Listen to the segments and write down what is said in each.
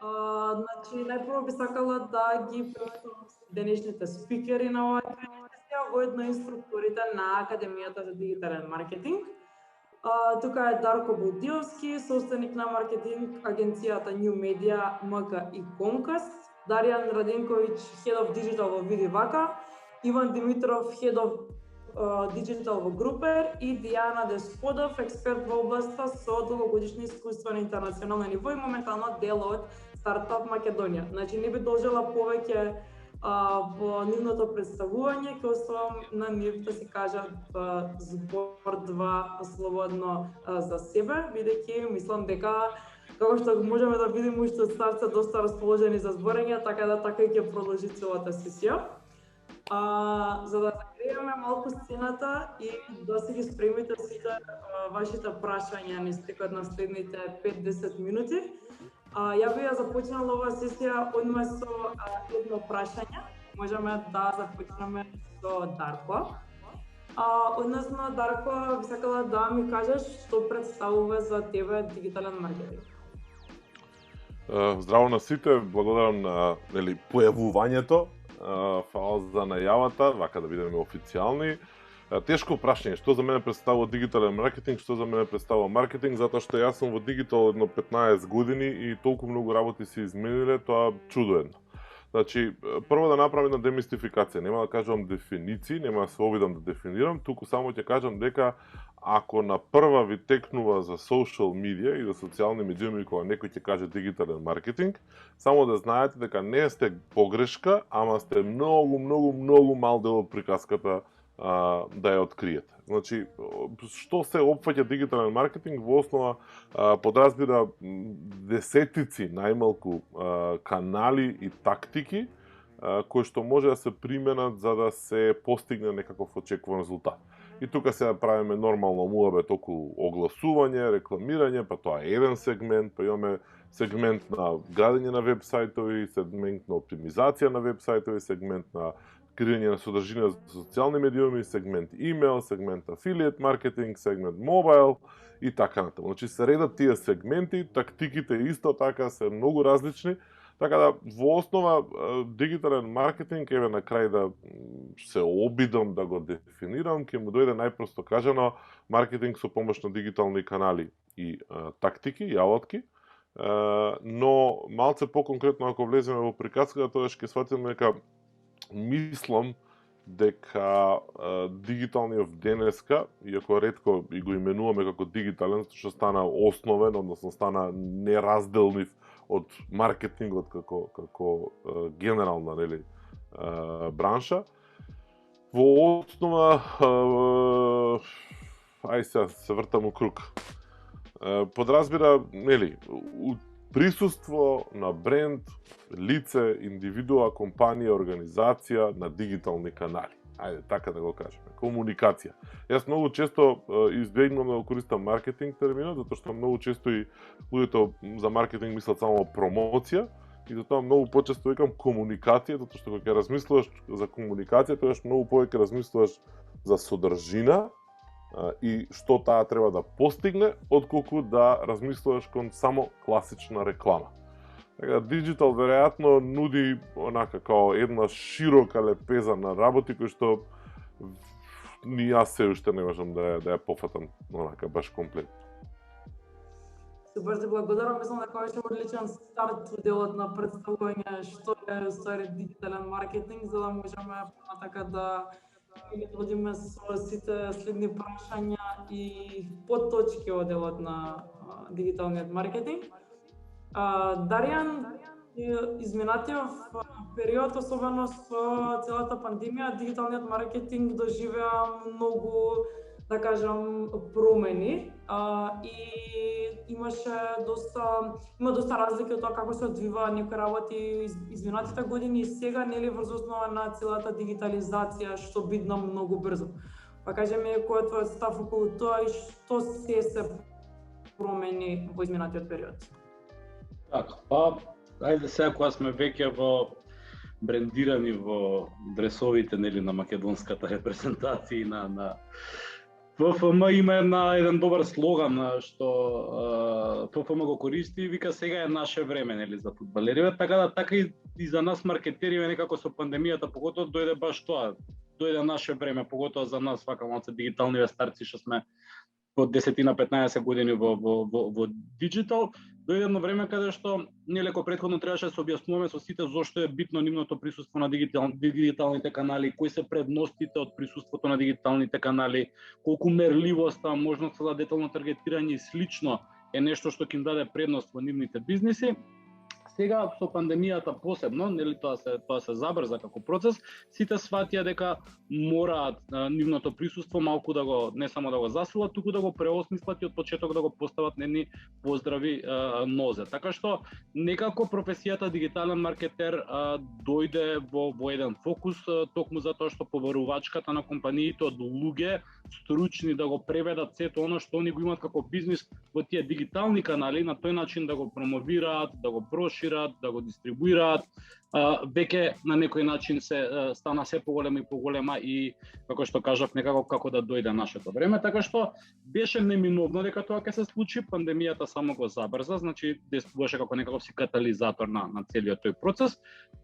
Значи, најпрво би сакала да ги представам денешните спикери на оваа сесија, воедно инструкторите на Академијата за дигитален маркетинг. Тука е Дарко Будиовски, собственик на маркетинг агенцијата New Media, МК и Comcast, Даријан Раденковиќ, Head of Digital во Видивака, Иван Димитров, Head of Digital во Групер и Дијана Десподов, експерт во областа со долгогодишно искуство на интернационално ниво и моментално дел од Стартап Македонија. Значи, не би должела повеќе во нивното представување, ќе оставам на нив да си кажат збор-два слободно за себе, бидејќи мислам дека како што можеме да видиме уште од старт се доста расположени за зборење, така и ќе продолжи целата сесија. За да загрееме малку сцената и да се ги спремите сите вашите прашања низ текот на следните 5-10 минути. Ја би ја започнала оваа сесија одма со едно прашање. Можеме да започнеме со Дарко. Односно, Дарко, би сакала да ми кажеш што представува за тебе дигитален маркетинг. Здраво на сите, благодарам на појавувањето. Фала за најавата, вака да бидеме официјални. Тешко прашање, што за мене представува дигитален маркетинг, што за мене представува маркетинг, затоа што јас сум во дигитал едно 15 години и толку многу работи се измениле, тоа чудо едно. Значи, прво да направам една демистификација, нема да кажам дефиниции, нема да се обидам да дефинирам, туку само ќе кажам дека ако на прва ви текнува за social media и за социјални медиуми кога некој ќе каже дигитален маркетинг, само да знаете дека не сте погрешка, ама сте многу мал дел од приказката да ја откриете. Значи, што се опфаќа дигитален маркетинг, во основа подразбира десетици најмалку канали и тактики кои што може да се применат за да се постигне некаков очекуван резултат. И тука се правиме нормално муабет околу огласување, рекламирање, па тоа е еден сегмент, па имаме сегмент на градење на веб-сајтови, сегмент на оптимизација на веб-сајтови, сегмент на креирање на содржина за социјални медиуми, сегмент имейл, сегмент афилијет маркетинг, сегмент мобайл и така натаму. Значи се редат тие сегменти, тактиките исто така се многу различни, така да во основа дигитален маркетинг, еве на крај да се обидам да го дефинирам, ќе му дојде најпросто кажано маркетинг со помош на дигитални канали и тактики и алатки, но малце по-конкретно ако влеземе во приказката, тоа ќе сватиме дека мислам дека дигиталниот денеска, иако ретко и го именуваме како дигитален, што стана основен, односно стана неразделнив од маркетингот како генерална бранша, во основа се вртам у круг. Подразбира, присуство на бренд, лице, индивидуа, компанија, организација на дигитални канали. Ајде, така да го кажеме. Комуникација. Јас многу често избегнувам да го користам маркетинг терминот, затоа што многу често и луѓето за маркетинг мислат само промоција, и затоа многу почесто викам комуникација, затоа што кога ќе размислуваш за комуникација, тогаш многу повеќе размислуваш за содржина и што таа треба да постигне, отколку да размислуваш кон само класична реклама. Така, диджитал веројатно нуди онака као една широка лепеза на работи кои што ни јас се уште не можам да ја пофатам онака баш комплетно. Супер, ти благодарам, мислам дека беше одличен старт во делот на представување што е уствари дигитален маркетинг, за да можеме понатака да одиме со сите следни прашања и подточки во делот на дигиталниот маркетинг. Даријан, изминатиот период, особено со целата пандемија, дигиталниот маркетинг доживеа многу, да кажам, промени и има доста разлики од тоа како се одвива некои работи изминатите години и сега, нели, врз основа на целата дигитализација што бидна многу брзо. Па кажи ми кој е твојот став околу тоа и што се промени во изминатиот период? Така, па, ајде сега кога сме веќе во брендирани во дресовите, нели, на македонската репрезентација на ПФМ има еден добар слоган што ПФМ го користи и вика сега е наше време, нели, за фудбалериве, така и за нас маркетериве некако со пандемијата поготоа дојде баш тоа. Дојде наше време, поготоа за нас вака малце дигитални старци што сме по 10-15 години во диджитал. Дојде едно време каде што нелеко претходно требаше да се објаснуваме со сите зошто е битно нивното присуство на дигиталните канали, кои се предностите од присуството на дигиталните канали, колку мерливоста, можноста за детално таргетирање и слично е нешто што ќе им даде предност во нивните бизниси. Сега со пандемијата посебно, нели тоа се забрза како процес, сите сватија дека мораат нивното присуство малку да го не само да го засилат, туку да го преосмислат и од почеток да го постават на едни поздрави нозе. Така што некако професијата дигитален маркетер дојде во еден фокус токму затоа што поверувачката на компаниите од луѓе стручни да го преведат сето оно што они го имаат како бизнис во тие дигитални канали, на тој начин да го промовираат, да го прошират, да го дистрибуираат, веќе на некој начин се стана се поголема и поголема и како што кажав некако како да дојде нашето време, така што беше неминовно дека тоа ќе се случи, пандемијата само го забрза, значи действуваше како некаков си катализатор на целиот тој процес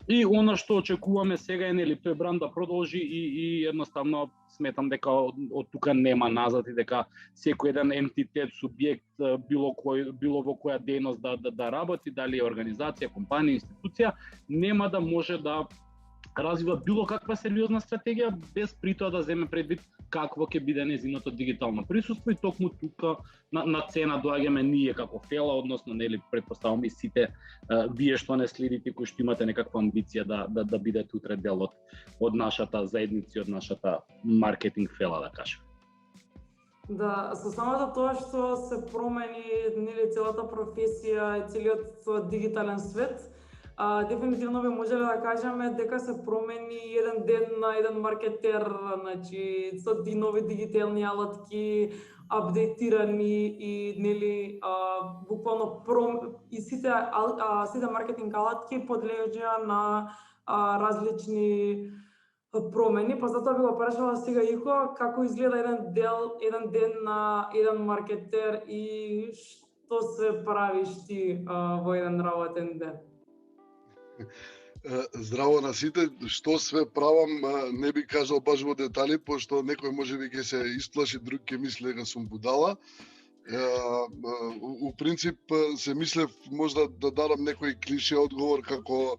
и она што очекуваме сега е нели тој бранд да продолжи и едноставно сметам дека од тука нема назад и дека секој еден ентитет, субјект, било во која дејност да работи, дали е организација, компанија, институција, нема да може да развива било каква сериозна стратегија без при тоа да земе предвид какво ќе биде незиното дигитално присуство и токму тука на цена доаѓаме ние како Фела, односно нели претпоставувам и сите вие што не следите кои што имате некаква амбиција да бидете утре дел од нашата заедница, од нашата маркетинг Фела, да кажем. Да, со самото тоа што се промени нели целата професија и целиот дигитален свет, дефинитивно би можеле да кажеме дека се промени еден ден на еден маркетер, значи со нови дигитални алатки, апдейтирани и нели буквално и сите маркетинг алатки подлежаа на различни промени, па затоа би го прашала сега Ико како изгледа еден ден на еден маркетер и што се правиш ти во еден работен ден? Здраво на сите, што све правам не би кажал баш во детали, пошто некој можеби ќе се исплаши, друг ќе мисли дека сум будала. У принцип се мислев можда да дадам некој клише одговор како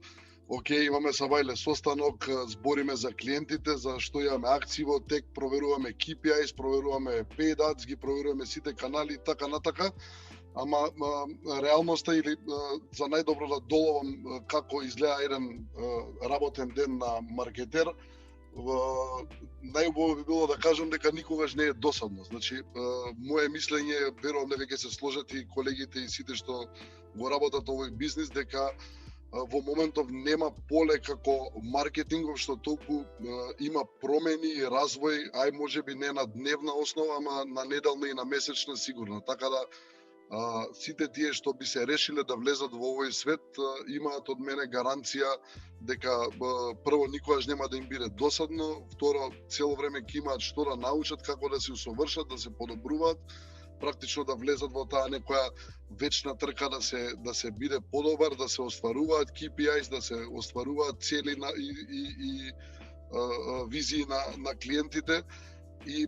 окей, имаме сабајле состанок, збориме за клиентите, за што имаме акции во тек, проверуваме KPIs, проверуваме paid ads, ги проверуваме сите канали и така натака. Ама реалноста или за најдобро да доловам како изгледа еден работен ден на маркетер, најубаво би било да кажам дека никогаш не е досадно. Значи, моje мислење, верувам дека ќе се сложат и колегите и сите што го работат овој бизнис, дека во моментов нема поле како маркетингов што толку има промени и развој, ај можеби не на дневна основа, ама на неделна и на месечна сигурно. Така да сите тие што би се решиле да влезат во овој свет имаат од мене гаранција дека прво никогаш нема да им биде досадно, второ цело време ќе имаат што да научат, како да се усовршат, да се подобруваат, практично да влезат во таа некоја вечна трка да се биде подобар, да се остваруваат KPIs, да се остваруваат цели и визии на клиентите и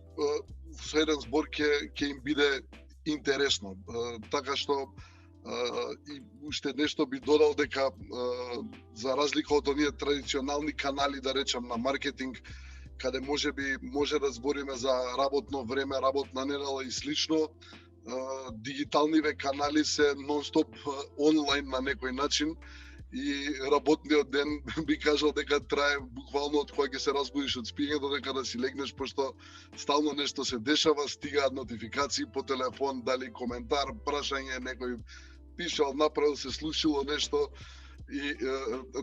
со еден збор ќе им биде интересно. Така што и уште нешто би додал дека за разлика од оние традиционални канали, да речам, на маркетинг, каде може да збориме за работно време, работна недела и слично, дигиталниве канали се нон-стоп онлайн на некој начин и работниот ден би кажал дека трае буквално од кога ќе се разбудиш од спиење до дека да си легнеш, пошто стално нешто се дешава, стигаат нотификации по телефон, дали коментар, прашање, некој пишал, направил, се случило нешто и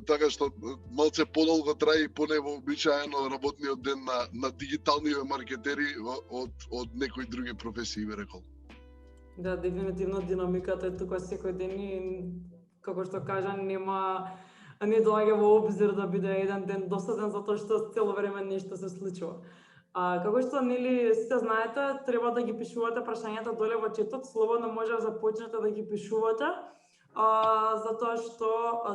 така што малце подолго трае и поневообичаено работниот ден на дигиталниве маркетери од некои други професии, би рекол. Да, дефинитивно динамиката е тука секој ден и како што кажа, не доаѓа во обзир да биде еден ден досаден, затоа што цело време нешто се случува. Како што нели сите знаете, треба да ги пишувате прашањата доле во четот, слободно може да започнете да ги пишувате. Затоа што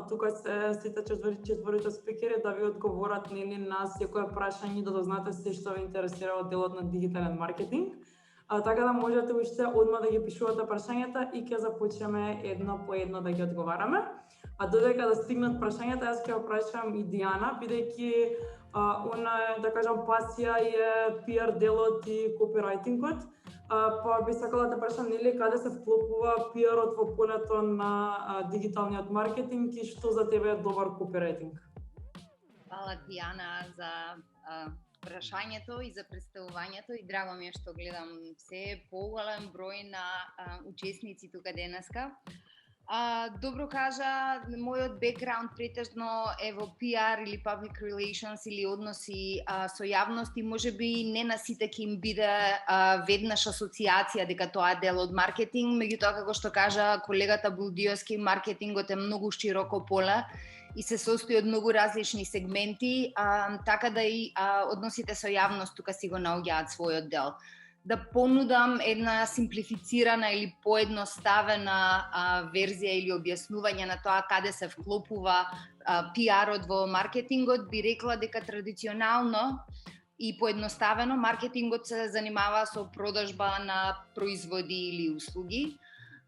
тука се сите четворите спикери да ви одговорат нели на секое прашање, да дознаете се што ве интересира од делот на дигитален маркетинг. Така да можете уште одма да ги пишувате прашањата и ќе започнеме едно по едно да ги одговараме. А додека да стигнат прашањата, јас ќе ја прашам и Дијана, бидејќи она е, да кажам, пасија е PR делот и копирајтингот. Па би сакала да прашам нели каде се вклопува PR-от во полето на дигиталниот маркетинг и што за тебе е добар копирајтинг? Фала Дијана за прашањето и за представувањето и драго ми е што гледам се поголем број на учесници тука денеска. Добро кажа, мојот бекграунд претежно е во PR или public relations или односи со јавност и можеби не на сите ќе им биде веднаш асоциација дека тоа е дел од маркетинг, меѓутоа како што кажа колегата Булдиовски, маркетингот е многу широко поле и се состои од многу различни сегменти, така да и односите со јавност тука си го наоѓаат својот дел. Да понудам една симплифицирана или поедноставена верзија или објаснување на тоа каде се вклопува PR-от во маркетингот, би рекла дека традиционално и поедноставено маркетингот се занимава со продажба на производи или услуги,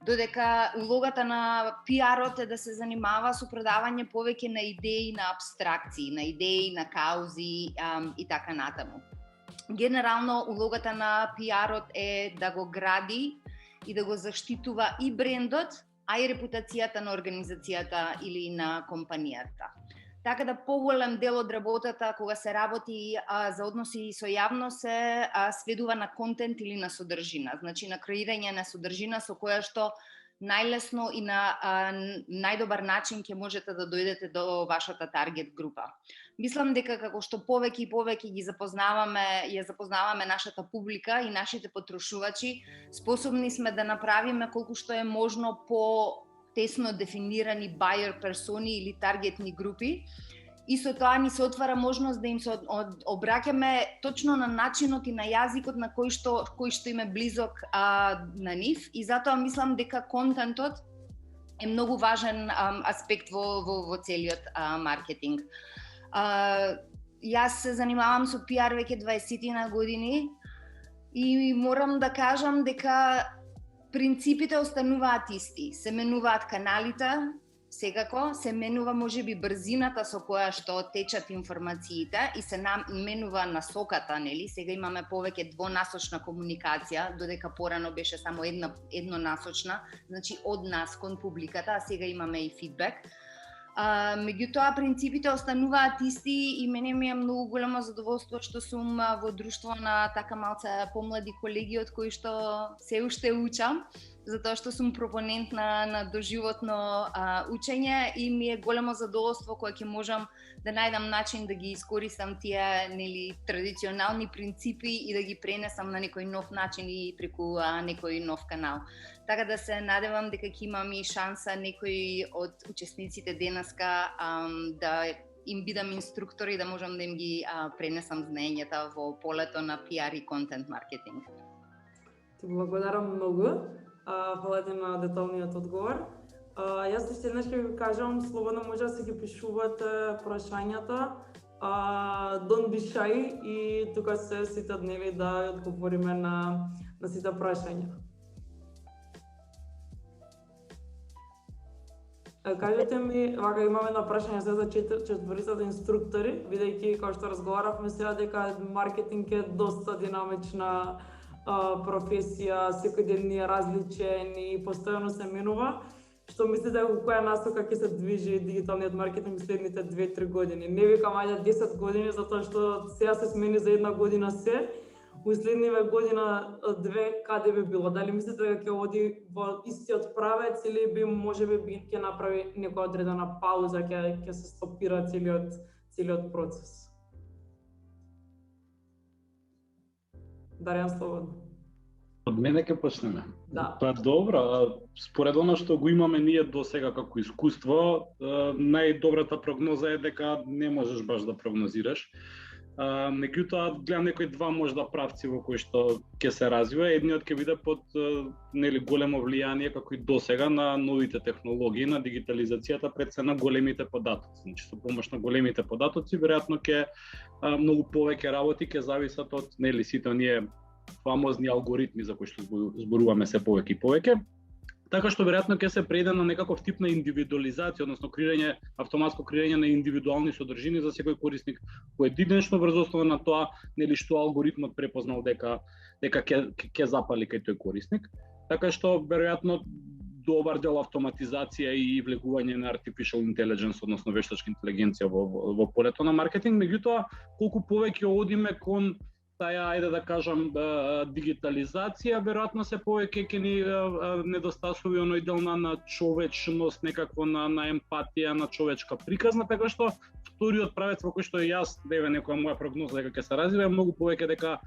додека улогата на PR-от е да се занимава со продавање повеќе на идеи, на абстракции, на идеи, на каузи и така натаму. Генерално, улогата на PR-от е да го гради и да го заштитува и брендот, а и репутацијата на организацијата или на компанијата. Така да поголем дел од работата кога се работи за односи со јавност се сведува на контент или на содржина, значи на креирање на содржина со која што најлесно и на најдобар начин ќе можете да дојдете до вашата таргет група. Мислам дека како што повеќе и повеќе ја запознаваме нашата публика и нашите потрошувачи, способни сме да направиме колку што е можно по тесно дефинирани buyer персони или таргетни групи. И со тоа ни се отвара можност да им се обраќаме точно на начинот и на јазикот на кој што им е близок на нив. И затоа мислам дека контентот е многу важен аспект во целиот маркетинг. Јас се занимавам со PR веќе 20 години и морам да кажам дека принципите остануваат исти. Се менуваат каналите, секако, се менува можеби брзината со која што течат информациите и се менува насоката, нели? Сега имаме повеќе двонасочна комуникација, додека порано беше само еднонасочна, значи од нас кон публиката, а сега имаме и фидбек. Меѓутоа принципите остануваат исти и мене ми е многу големо задоволство што сум во друштво на така малце помлади колеги од кои што се уште учам, затоа што сум пропонент на доживотно учење и ми е големо задоволство кога ќе можам да најдам начин да ги искористам тие нели традиционални принципи и да ги пренесам на некој нов начин и преку некој нов канал. Така да се надевам дека ќе имам и шанса некои од учесниците денеска да им бидам инструктор и да можам да им ги пренесам знаењата во полето на PR и контент маркетинг. Ти благодарам многу. Фала ти на деталниот одговор. Јас уште еднаш ќе ви кажам, слободно може да се ги пишувате прашањата. Don't be shy и тука се сите дневи да одговориме на сите прашања. Кажете ми, вака имаме едно прашање за четворицата инструктори, бидејќи како што разговаравме сега дека маркетинг е доста динамична професија, секој ден ни е различен и постојано се менува. Што мислите во која насока ќе се движи дигиталниот маркетинг следните 2-3 години? Не викам ајде 10 години, затоа што сега се смени за една година се. У следниве година 2 каде би било? Дали мислите дека ќе оди во истиот правец или би можеби ќе направи некоја одредена пауза, ќе се стопира целиот процес? Дарјан, слободно. Од мене ќе почнеме. Да. Па добро, според она што го имаме ние до сега како искуство, најдобрата прогноза е дека не можеш баш да прогнозираш. Меѓутоа гледам некои два можда правци во кои што ќе се развива. Едниот ќе биде под нели големо влијание како и досега на новите технологии, на дигитализацијата пред се на големите податоци. Значи со помош на големите податоци веројатно ќе многу повеќе работи ќе зависат од нели сите оние фамозни алгоритми за кои што зборуваме се повеќе и повеќе. Така што веројатно ќе се преиде на некаков тип на индивидуализација, односно креирање, автоматско креирање на индивидуални содржини за секој корисник поединечно врз основа на тоа нели што алгоритмот препознал дека ќе запали кај тој корисник. Така што веројатно добар дел автоматизација и влегување на artificial intelligence, односно вештачка интелигенција во полето на маркетинг, меѓутоа колку повеќе одиме кон таа, ајде да кажам, дигитализација, веројатно се повеќе ќе ни недостасува оној дел на човечност, некакво на емпатија, на човечка приказна, така што вториот правец во кој што јас деве некоја моја прогноза дека ќе се развива многу повеќе дека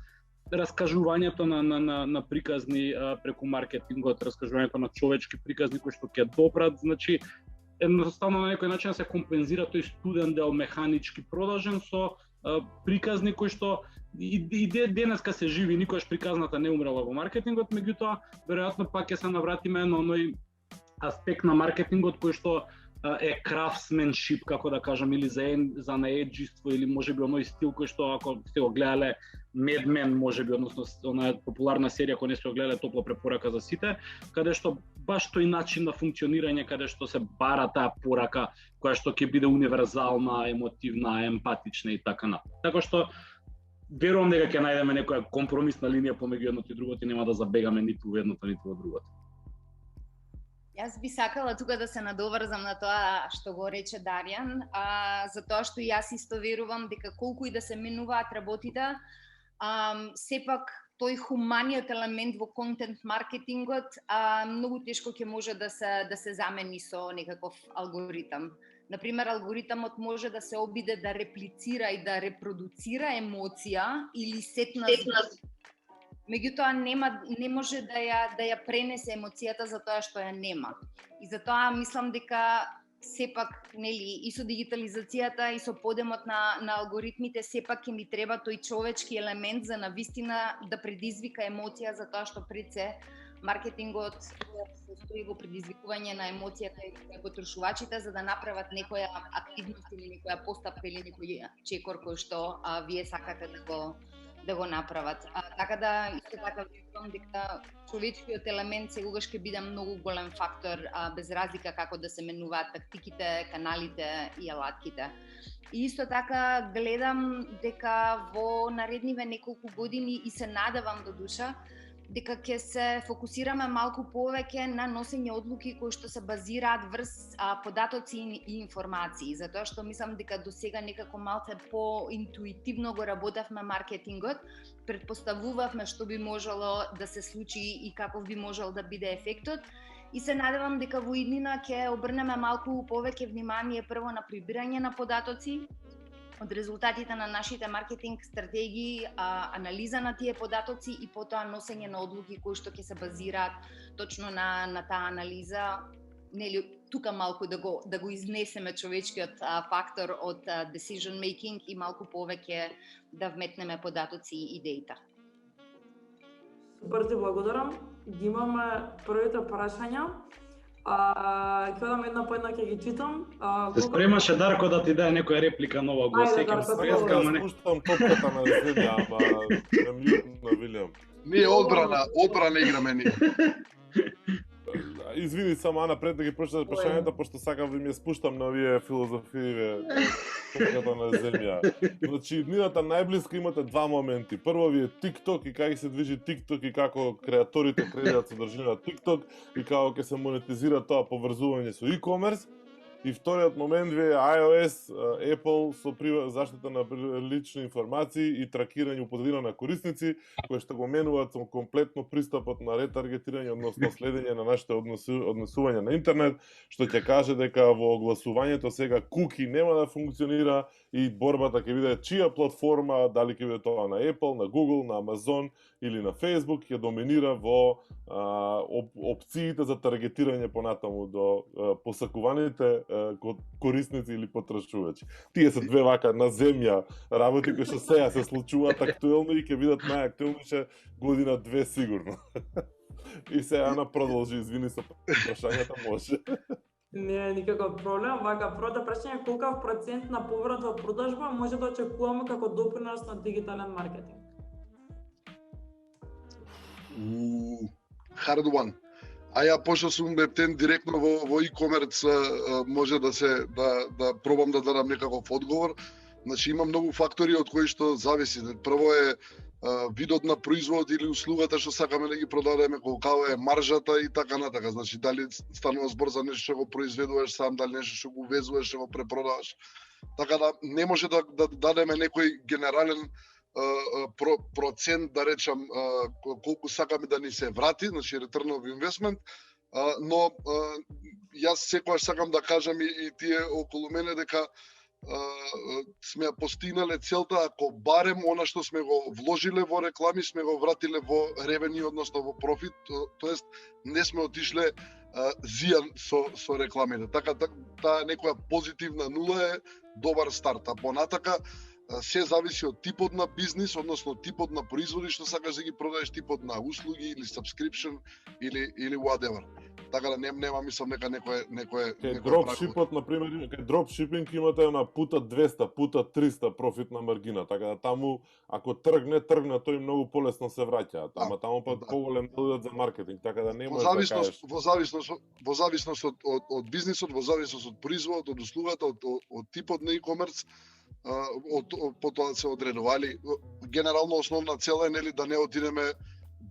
раскажувањето на приказни преку маркетингот, раскажувањето на човечки приказни кои што ќе допрат, значи едноставно на некој начин се компензира тој студен дел механички продажен со приказни кои што и денеска се живи, никогаш приказната не умрела во маркетингот, меѓутоа веројатно пак ќе се навратиме на оној аспект на маркетингот кој што е крафтсменшип, како да кажам, или за наеджиство, или можеби оној стил кој што ако сте го гледале Mad Men, можеби, односно онаа популарна серија која не сте го гледале, топла препорака за сите, каде што баш тој начин на функционирање, каде што се бара таа порака која што ќе биде универзална, емотивна, емпатична и така натаму. Така што верувам дека ќе најдеме некоја компромисна линија помеѓу едното и другото и нема да забегаме ниту во едното ниту во другото. Јас би сакала тука да се надоврзам на тоа што го рече Даријан, затоа што јас исто верувам дека колку и да се менуваат работите, сепак тој хуманиот елемент во контент маркетингот многу тешко ќе може да се замени со некаков алгоритам. Например, алгоритамот може да се обиде да реплицира и да репродуцира емоција или сетна. Меѓутоа не може да ја пренесе емоцијата за тоа што ја нема. И затоа мислам дека сепак нели и со дигитализацијата и со подемот на алгоритмите сепак ќе ни треба тој човечки елемент за навистина да предизвика емоција, за тоа што пред се маркетингот се состои во предизвикување на емоција кај потрошувачите за да направат некоја активност или некоја постапка или некој чекор кој што вие сакате да го направат. Така да исто така верувам дека човечкиот елемент сегогаш ќе биде многу голем фактор без разлика како да се менуваат тактиките, каналите и алатките. И исто така гледам дека во наредниве неколку години и се надевам до душа дека ќе се фокусираме малку повеќе на носење одлуки кои што се базираат врз податоци и информации, затоа што мислам дека досега некако малце по-интуитивно го работевме маркетингот, претпоставувавме што би можело да се случи и каков би можел да биде ефектот. И се надевам дека во иднина ќе обрнеме малку повеќе внимание прво на прибирање на податоци од резултатите на нашите маркетинг стратегии, анализа на тие податоци и потоа носење на одлуки кои што ќе се базираат точно на таа анализа. Нели тука малку да го изнесеме човечкиот фактор од decision making и малку повеќе да вметнеме податоци и дејта. Супер, ти благодарам. Ги имаме првите прашања. Ќе дам една по една, ќе ги читам. Се спремаше Дарко да ти даде некоја реплика нова, го сеќам се преска, ама не. Спуштам топката на земја, ама мјутна Вилјам. Ние одбрана играме ние. Извини само Ана пред да ги прочитам прашањата, пошто сакам да ми ја спуштам на овие филозофиве топката на земја. Значи, иднината најблиска имате два моменти. Прво ви е TikTok и како се движи TikTok и како креаторите креираат содржина на TikTok и како ќе се монетизира тоа поврзување со e-commerce. И вториот момент ви е iOS, Apple со заштита на лични информации и тракирање употребина на корисници, кои што го менуваат со комплетно пристапот на ретаргетирање, односно следење на нашите однесувања на интернет, што ќе каже дека во огласувањето сега куки нема да функционира и борбата ќе биде чија платформа, дали ќе биде тоа на Apple, на Google, на Amazon или на Facebook, ќе доминира во опциите за таргетирање понатаму до посакуваните корисници или потрашувачи. Тие се две вака на земја работи кои што сега се случуваат актуелно и ќе бидат најактуелни година-две сигурно. И сега Ана продолжи, извини се прашањата, може. Не е никаков проблем. Вака, првото прашање е колкав процент на поврат во продажба може да очекуваме како допринос на дигитален маркетинг? Hard one. А ја пошто сум вептен директно во e-commerce, може да пробам да дадам некаков одговор. Значи има многу фактори од кои што зависи. Прво е видот на производот или услугата што сакаме да ги продадеме, колкава е маржата и така натака. Значи дали станува збор за нешто што го произведуваш сам, дали нешто што го увезуваш, што го препродаваш. Така да не може да дадеме некој генерален процент, да речам, колку сакаме да ни се врати, значи return of investment, но јас секогаш сакам да кажам и тие околу мене дека сме постигнале целта ако барем она што сме го вложиле во реклами сме го вратиле во ревени, односно во профит, тоест не сме отишле зијан со рекламите. Така таа некоја позитивна нула е добар старт, а понатака се зависи од типот на бизнис, односно типот на производи што сакаш да ги продадеш, типот на услуги или subscription или whatever. Така да нема мислам дека некој дропшипот на пример, кај дропшипинг имате на пута 200, пута 300 профитна маргина, така да таму ако тргне тој многу полесно се враќаат, ама таму пак поголем додат за маркетинг, така да не можеш да кажеш. Во зависност од бизнисот, во зависност од производот, од услугата, од типот на e-commerce, потоа се одредували. Генерално основна цел е нели да не отидеме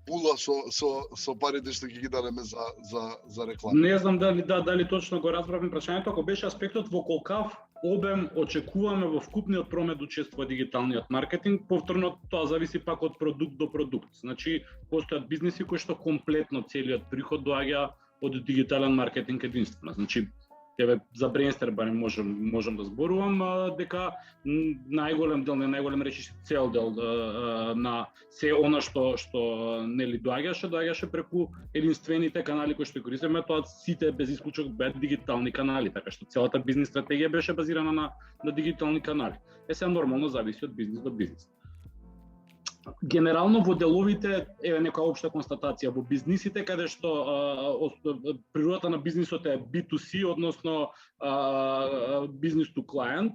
була со парите што ги дадеме за реклама. Не знам дали точно го разбравме прашањето, ако беше аспектот во колкав обем очекуваме во вкупниот промет учествува дигиталниот маркетинг, повторно тоа зависи пак од продукт до продукт. Значи постојат бизниси кои што комплетно целиот приход доаѓа од дигитален маркетинг единствено. Значи еве за Brainster барем можам да зборувам дека најголем речиси цел дел на се она што нели доаѓаше преку единствените канали кои што користиме, тоа сите без исклучок беа дигитални канали, така што целата бизнис стратегија беше базирана на дигитални канали. Сега нормално зависи од бизнис до бизнис. Генерално во деловите е некоја општа констатација во бизнисите каде што природата на бизнисот е B2C, односно business to client,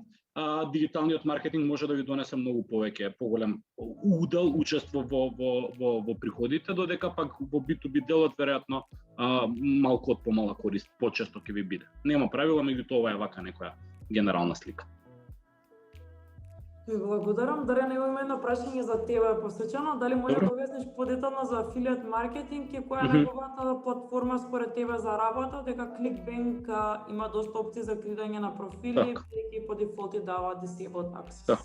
дигиталниот маркетинг може да ви донесе многу повеќе, поголем удел учество во приходите, додека пак во B2B делот веројатно малку од помала корист почесто ќе ви биде. Нема правила, меѓутоа ова е вака некоја генерална слика. Ви благодарам. Дарјана, имаме едно прашање за тебе посечено. Дали може да објасниш подетално за афилијат маркетинг и која е најдобрата платформа според тебе за работа, дека ClickBank има доста опции за креирање на профили, бидејќи по дефолт ти дава disabled access.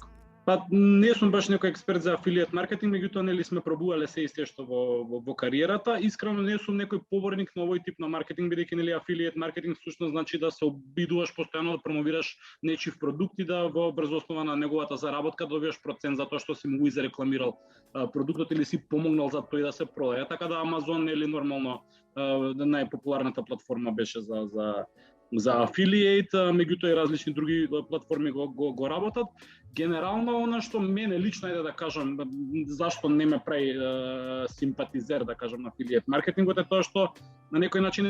Па не сум баш некој експерт за афилијат маркетинг, меѓутоа нели сме пробувале се исти што во кариерата. Искрено не сум некој поборник на овој тип на маркетинг, бидејќи нели афилијат маркетинг всушност значи да се обидуваш постојано да промовираш нечив продукт и да во брз основа на неговата заработка добиваш процент за тоа што си му зарекламирал продуктот или си помогнал за тој да се продаде. Така да Amazon нели нормално најпопуларната платформа беше за афилијейт, меѓутоа и различни други платформи го работат. Генерално она што мене лично да кажам зашто не ме прави симпатизер да кажам на афилијет маркетингот е тоа што на некој начин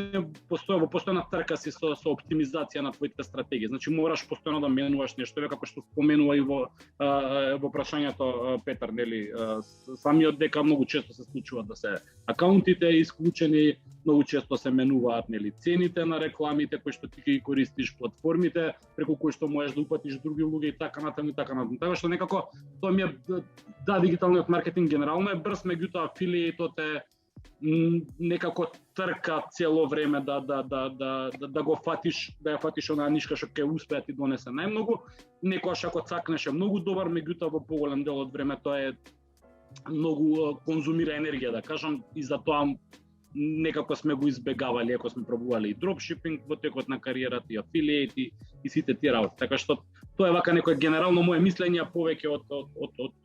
во постојана трка си со оптимизација на твоите стратегии. Значи мораш постојано да менуваш нешто, како што споменува и во прашањето Петар, нели, самиот дека многу често се случува да се акаунтите исклучени, многу често се менуваат нели цените на рекламите кои што ти ги користиш, платформите преку кои што можеш да упатиш други луѓе и така натаму. Така што некако тоа ми е дигиталниот маркетинг генерално е брз, меѓутоа афилијетот е некако трка цело време да го фатиш, да ја фатиш онаа нишка што ќе успее да ти донесе најмногу. Некојаш ако цакнеш е многу добар, меѓутоа во поголем дел од време тоа е многу конзумира енергија, да кажам, и затоа некако сме го избегавали, ако сме пробували и дропшипинг во текот на кариерата, и афилијети и сите тие работи. Така што Тоа е вака некое генерално мое мислење, повеќе од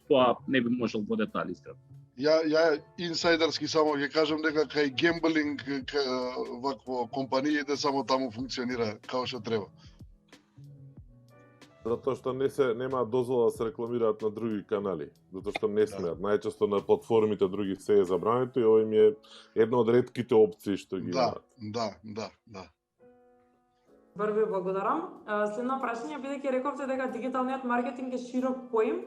тоа не би можел во детали искрено. Ја инсайдерски само ќе кажам дека кај гемблинг вакво компаниите само таму функционира како што треба. Затоа што нема дозвола да се рекламираат на други канали, затоа што не смеат. Најчесто на платформите други се е забрането и ова им е една од ретките опции што ги имаат. Да. Први благодарам. Следно прашање, бидејќи рековте дека дигиталниот маркетинг е широк поим,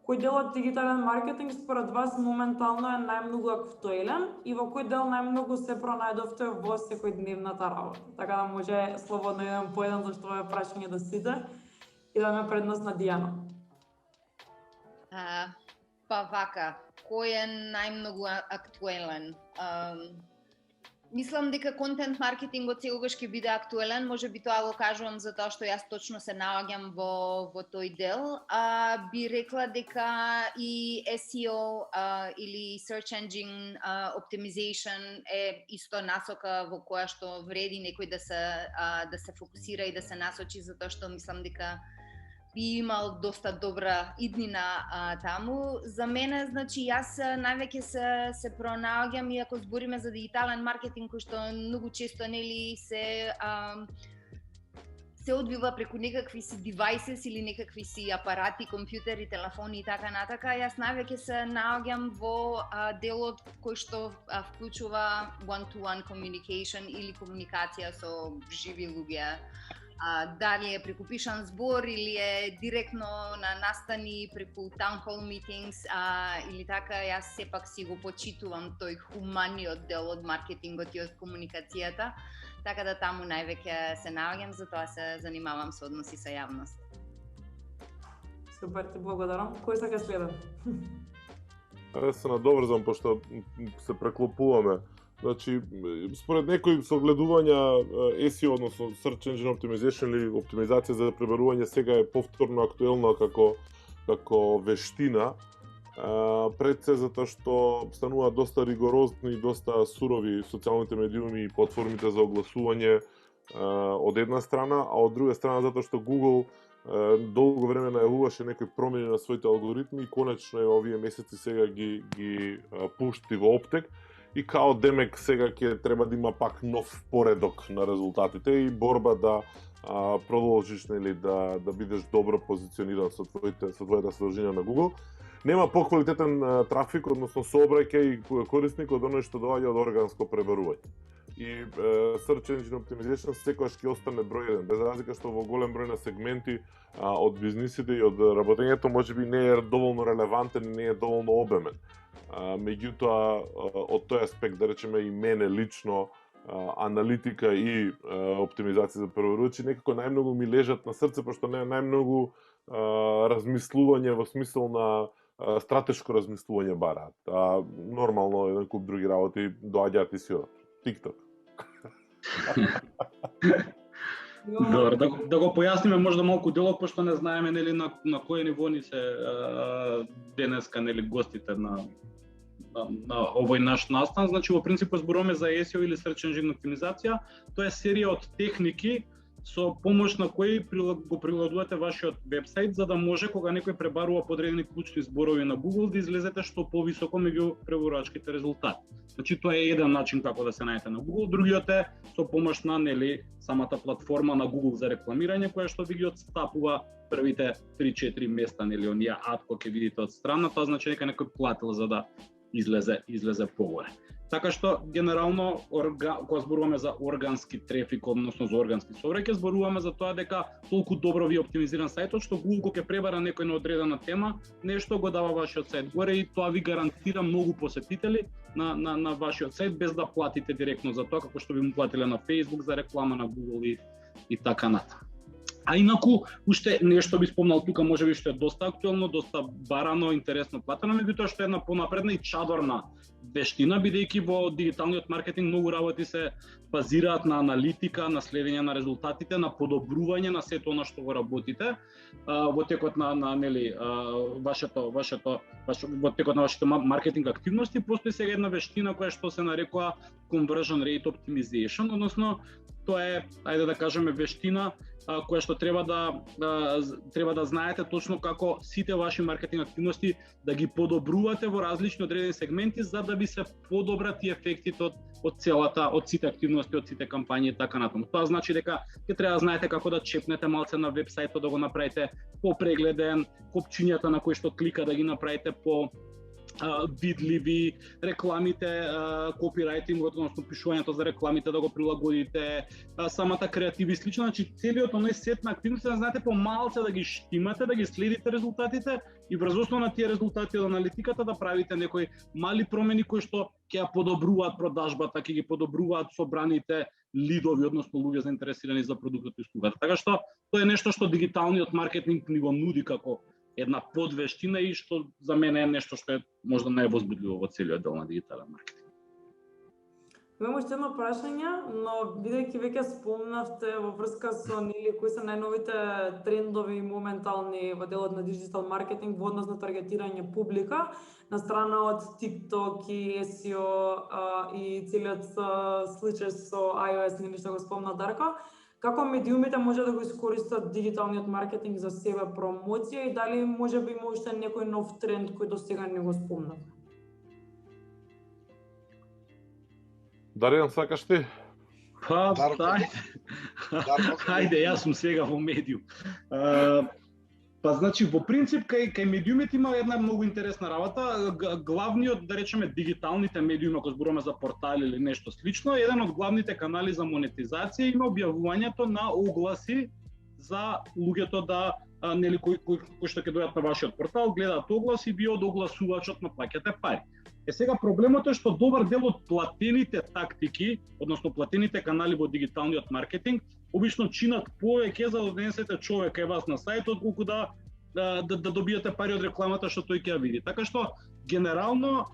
кој дел од дигитален маркетинг според вас моментално е најмногу актуелен и во кој дел најмногу се пронајдовте во секојдневната работа? Така да може слободно еден по еден, зашто ова е прашање до сите, и да ме предност на Дијана. Па вака, кој е најмногу актуелен? Мислам дека контент маркетингот секогаш ќе биде актуелен, можеби тоа го кажувам затоа што јас точно се наоѓам во тој дел. Би рекла дека и SEO или Search Engine Optimization е исто насока во која што вреди некој да се фокусира и да се насочи, затоа што мислам дека би имал доста добра иднина таму. За мене, значи, јас највеќе се пронаоѓам, иако збориме за дигитален маркетинг, кој што многу често нели се одвива преку некакви си devices или некакви си апарати, компјутери, телефони и така натака. Јас највеќе се наоѓам во делот кој што вклучува one-to-one communication или комуникација со живи луѓе. Дали е преку пишан збор или е директно на настани преку town hall meetings или така, јас сепак си го почитувам тој хуманиот дел од маркетингот и од комуникацијата, така да таму највеќе се наоѓам, затоа се занимавам со односи со јавност. Супер, ти благодарам. Кој сака следен? Се надоврзам, пошто се преклопуваме. Значи, според некои согледувања SEO, односно Search Engine Optimization или оптимизација за пребарување сега е повторно актуелна како вештина, пред се затоа што стануваат доста ригорозни и доста сурови социјалните медиуми и платформите за огласување од една страна, а од друга страна затоа што Google долго време најавуваше некои промени на своите алгоритми и конечно овие месеци сега ги пушти во оптек. И као демек сега ќе треба да има пак нов поредок на резултатите и борба да продолжиш, нели, да бидеш добро позициониран со твојата содржина на Google. Нема поквалитетен трафик, односно сообраќај и корисник од оној што доаѓа од органско пребарување. И Search Engine Optimization секогаш ќе остане број 1, без разлика што во голем број на сегменти од бизнисите и од работењето можеби не е доволно релевантен и не е доволно обемен. Меѓутоа, од тој аспект, да речеме и мене лично, аналитика и оптимизација за пребарувачи некако најмногу ми лежат на срце, пошто не најмногу размислување во смисол на стратешко размислување бараат. Нормално еден куп други работи доаѓаат и си одат. TikTok. Добро, да го појасниме можда малку делот, пошто не знаеме нели на кој ниво ни се денеска нели гостите на овој наш настан. Значи во принцип зборуваме за SEO или Search Engine оптимизација. Тоа е серија од техники со помош на кои го прилагодувате вашиот вебсайт, за да може кога некој пребарува подредени клучни зборови на Google да излезете што повисоко меѓу пребарувачките резултати. Значи тоа е еден начин како да се најдете на Google, другиот е со помош на нели самата платформа на Google за рекламирање, која што ви ги отстапува првите 3-4 места, нели оние ад кои ќе видите од страна, тоа значи дека некој платил за да излезе погоре. Така што генерално кога зборуваме за органски трафик, односно за органски сообраќај, зборуваме за тоа дека толку добро ви оптимизиран сајтот што Google кога ќе пребара некој на одредена тема, нешто го дава вашиот сајт горе и тоа ви гарантира многу посетители на вашиот сајт без да платите директно за тоа, како што би му платиле на Facebook за реклама на Google и така натаму. А инаку, уште нешто би спомнал тука, можеби што е доста актуелно, доста барано, интересно платено, меѓутоа што е една понапредна и чадорна вештина, бидејќи во дигиталниот маркетинг многу работи се базираат на аналитика, на следење на резултатите, на подобрување на сето она што го работите во текот на нели во текот на вашите маркетинг активности. Постои сега една вештина која што се нарекува conversion rate optimization, односно тоа е, ајде да кажеме, вештина која што треба да знаете точно како сите ваши маркетинг активности да ги подобрувате во различни одредени сегменти за да би се подобрат и ефектите од сите активности, од сите кампањи и така натаму. Тоа значи дека ќе треба да знаете како да чепнете малце на вебсајтот, да го направите попрегледен, копчињата на кои што клика да ги направите по видливи, рекламите, копирајтингот, односно пишувањето за рекламите да го прилагодите, самата креативи и слично, значи целиот оној сет на активности да знаете по малце да ги штимате, да ги следите резултатите и врз основа на тие резултати од аналитиката да правите некои мали промени кои што ќе ја подобруваат продажбата, ќе ги подобруваат собраните лидови, односно луѓе заинтересирани за продуктот и услугата. Така што тоа е нешто што дигиталниот маркетинг ни го нуди како една подвештина и што за мене е нешто што е можда највозбудливо во целиот дел на дигитален маркетинг. Имам уште едно прашање, но бидејќи веќе спомнавте во врска со нели кои се најновите трендови моментални во делот на диджитал маркетинг во однос на таргетирање публика на страна од TikTok и SEO и целиот случај со iOS, нели што го спомна Дарко, како медиумите може да го искористат дигиталниот маркетинг за себе промоција и дали може би има уште некој нов тренд кој до сега не го спомнавте? Даријан, сакаш ти? Па, Дарко. ајде, јас сум сега во медиум. Па значи во принцип кај медиумите има една многу интересна работа. Главниот, да речеме, дигиталните медиуми, ако зборуваме за портали или нешто слично, еден од главните канали за монетизација има објавувањето на огласи за луѓето да нели кои што ќе дојдат на вашиот портал, гледаат оглас и вие од огласувачот наплаќате пари. Сега проблемот е што добар дел од платените тактики, односно платените канали во дигиталниот маркетинг, обично чинат повеќе за да донесете човек кај вас на сајтот, отколку да добиете пари од рекламата што тој ќе ја види. Така што генерално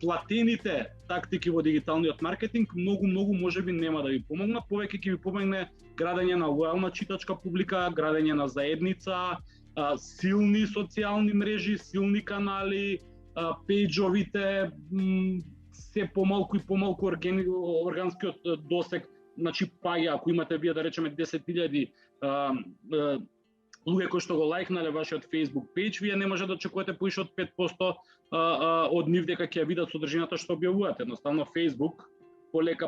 платените тактики во дигиталниот маркетинг многу можеби нема да ви помогнат, повеќе ќе ви помогне градење на лојална читачка публика, градење на заедница, силни социјални мрежи, силни канали, пејџовите, се помалку и помалку органскиот досег, значи паѓа, ако имате вие да речеме 10.000 луѓе кои што го лајкнале вашиот Facebook пејдж, вие не може да очекувате поише од 5% од нив дека ќе ја видат содржината што објавувате. Едноставно Facebook полека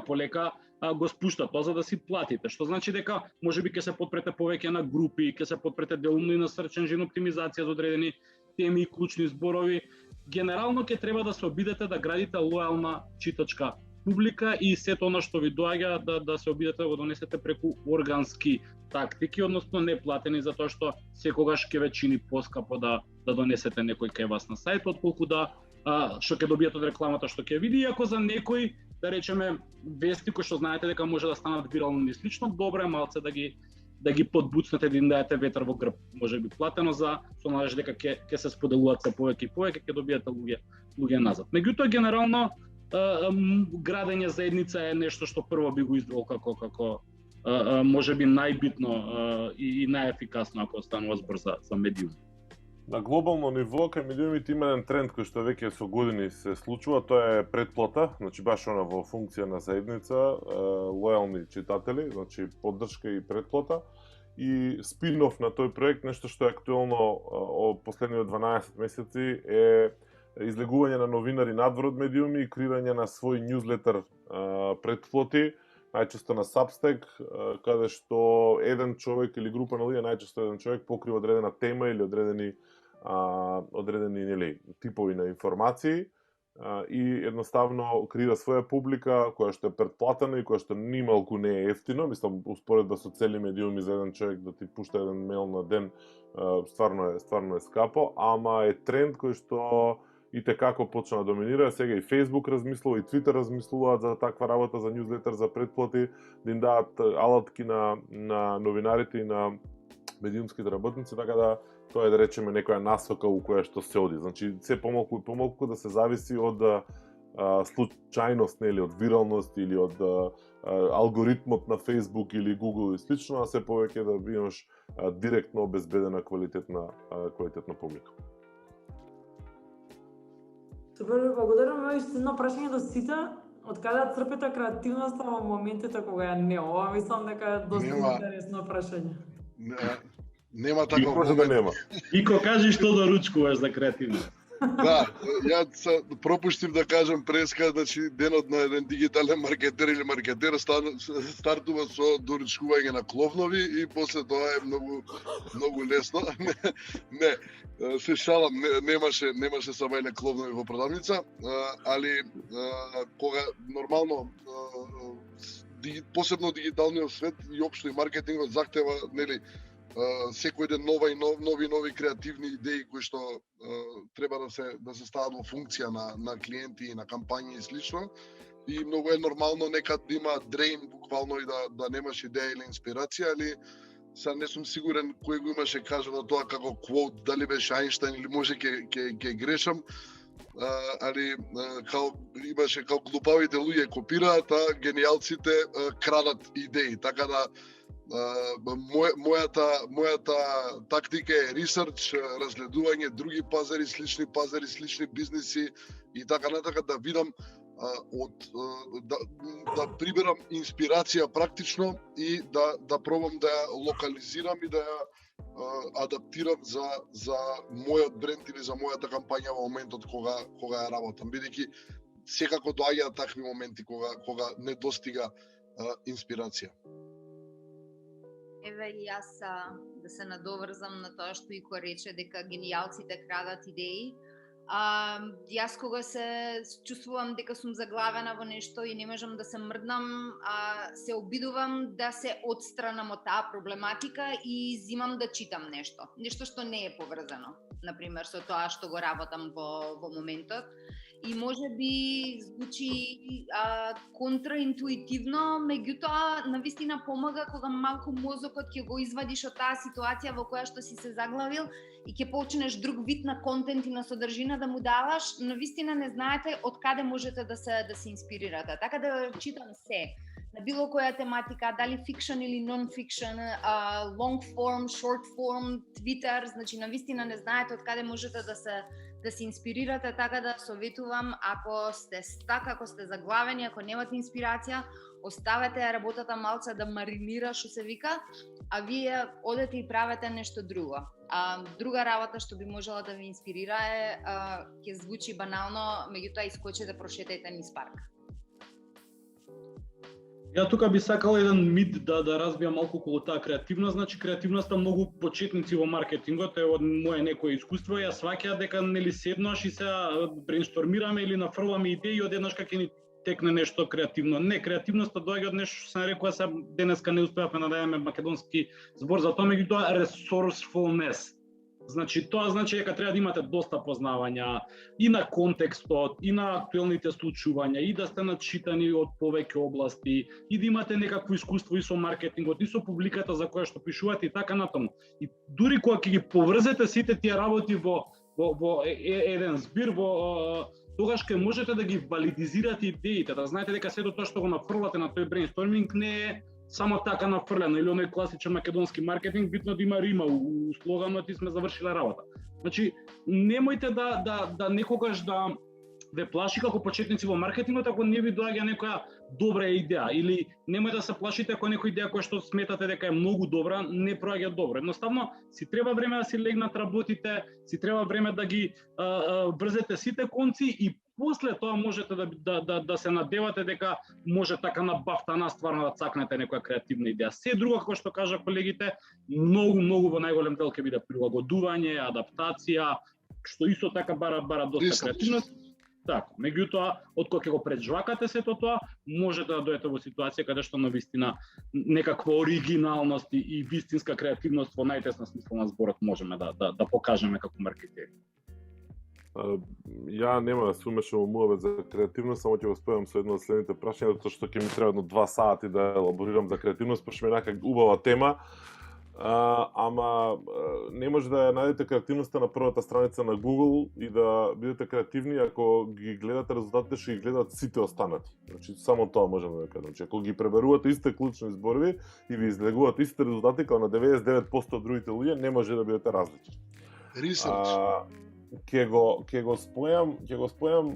го спушта тоа за да си платите, што значи дека можеби ќе се потпрете повеќе на групи, ќе се потпрете делумно и на search engine оптимизација за одредени теми и клучни зборови. Генерално ќе треба да се обидете да градите лојална читачка публика и сето она што ви доаѓа да се обидете да го донесете преку органски тактики, односно не платени, затоа што секогаш ќе ве чини поскапо да донесете некој кај вас на сајт, отколку што ќе добиете од рекламата што ќе види, иако за некој, да речеме, вести кои што знаете дека може да станат вирални и слично, добро е малце да ги подбуцнете, да им дајате ветер во грб, може би платено за со надеж дека ќе се споделуваат се повеќе и повеќе, ќе добиете луѓе назад. Меѓутоа генерално градење заедница е нешто што прво би го избрал како можеби најбитно и најефикасно ако станува збор за медиум. На глобално ниво кај медиумите има еден тренд кој што веќе со години се случува, тоа е претплата, значи баш она во функција на заедница, лојални читатели, значи поддршка и претплата. И спин-оф на тој проект, нешто што е актуелно од последниот 12 месеци е излегување на новинари надвор од медиуми и креирање на свој нјузлетер претплати, најчесто на Substack, каде што еден човек или група на луѓе, најчесто еден човек покрива одредена тема или одредени нели типови на информации и едноставно креира своја публика која што е претплатена и која што нималку не е ефтино, мислам успоредба со цели медиуми за еден човек да ти пушта еден мејл на ден, стварно е скапо, ама е тренд кој што и како почна да доминира. Сега и Facebook размислува, и Twitter размислуваат за таква работа, за нјузлетер, за претплати, да им дадат алатки на новинарите и на медиумските работници, така да тоа е да речеме некоја насока у која што се оди. Значи се помалку и помалку да се зависи од случајност, нели, од виралност или од алгоритмот на Facebook или Google и слично, а се повеќе да имаш директно обезбедена квалитетна публика. Супер, благодарам. Уште едно прашање до сите. Од каде црпите креативноста во моментите кога ја не? Ова мислам дека е доста интересно прашање. Нема таков момент. Да нема. Ико кажи што доручкуваш за креативност. Да, ја пропуштив да кажам преска, значи денот на еден дигитален маркетер или маркетер стартува со доручкување на кловнови и после тоа е многу лесно. Не, се шалам, немаше сабајле кловнови во продавница, али кога нормално посебно дигиталниот свет и општо и маркетингот захтева, нели, секој ден нови креативни идеи кои што треба да се стават во функција на клиенти и на кампањи и слично. И многу е нормално некад да има дрейн буквално и да немаш идеја или инспирација, али сега не сум сигурен кој го имаше кажано тоа како квот, дали беше Ајнштајн или може ќе грешам. Али имаше како глупавите луѓе копираат, а генијалците крадат идеи, така да мојата тактика е ресерч, разгледување други пазари, слични бизниси и така натака, да видам да приберам инспирација практично и да пробам да ја локализирам и да ја адаптирам за мојот бренд или за мојата кампања во моментот кога ја работам, бидејќи секако доаѓаат такви моменти кога не достига инспирација. Еве и јас да се надоврзам на тоа што Ико рече дека генијалците крадат идеи. Јас кога се чувствувам дека сум заглавена во нешто и не можам да се мрднам, се обидувам да се отстранам од таа проблематика и зимам да читам нешто што не е поврзано, например со тоа што го работам во моментот. И може би звучи контраинтуитивно, меѓутоа навистина помага кога малку мозокот ќе го извадиш од таа ситуација во која што си се заглавил и ќе почнеш друг вид на контент и на содржина да му даваш, навистина не знаете од каде можете да се инспирирате. Така да читам се на било која тематика, дали фикшн или нон-фикшн, long form, short form, Twitter, значи навистина не знаете од каде можете да се инспирирате, така да советувам, ако сте стак, ако сте заглавени, ако немате инспирација, оставете ја работата малце да маринира, што се вика, а вие одете и правете нешто друго. Друга работа што би можела да ви инспирира е, ќе звучи банално, меѓутоа искочете, прошетајте низ парк. Ја тука би сакал еден мит да разбијам малку околу таа креативност. Значи креативноста многу почетници во маркетингот е од моје некое искуство. Ја сваќа дека нели седнаш и се брейнстормираме или нафрламе идеи од еднаш кога ќе ни текне нешто креативно. Не, креативноста доаѓа од нешто што се нарекува, се денеска не успеавме да најдеме македонски збор за тоа, меѓутоа resourcefulness. Значи, тоа значи дека треба да имате доста познавања и на контекстот, и на актуелните случувања, и да сте начитани од повеќе области, и да имате некакво искуство и со маркетингот, и со публиката за која што пишувате и така натаму. И дури кога ќе ги поврзете сите тие работи во еден збир, тогаш ќе можете да ги валидизирате идеите, да знаете дека сето тоа што го нафрлате на тој брейнсторминг не е само така нафрлено или оној класичен македонски маркетинг, битно да има рима у слоганот и сме завршиле работа. Значи, немојте да некогаш да ве плаши како почетници во маркетингот ако не ви доаѓа некоја добра идеја, или немојте да се плашите ако некоја идеја која што сметате дека е многу добра не проаѓа добро. Едноставно си треба време да си легнат работите, си треба време да ги врзете сите конци и после тоа можете да се надевате дека може така на бафтана стварно да цакнете некоја креативна идеја. Се друго, како што кажа колегите, многу во најголем дел ќе биде прилагодување, адаптација, што исто така бара доста креативност. Така, меѓутоа, откога ќе го преджвакате сето тоа, можете да дојдете во ситуација каде што навистина некаква оригиналност и вистинска креативност во најтесна смисла на зборот можеме да покажеме како маркетери. Ја нема да се умешам во муавет за креативност, само ќе го спојам со едно од следните прашања, затоа што ќе ми треба едно 2 сати да елаборирам за креативност, пошто ми е накак убава тема. ама не може да ја најдете креативноста на првата страница на Google и да бидете креативни ако ги гледате резултатите што ги гледаат сите останати. Значи само тоа можам да ви кажам. Значи ако ги пребарувате истите клучни зборови и ви излегуваат истите резултати како на 99% од другите луѓе, не може да бидете различни. Ресерч. Ќе го спојам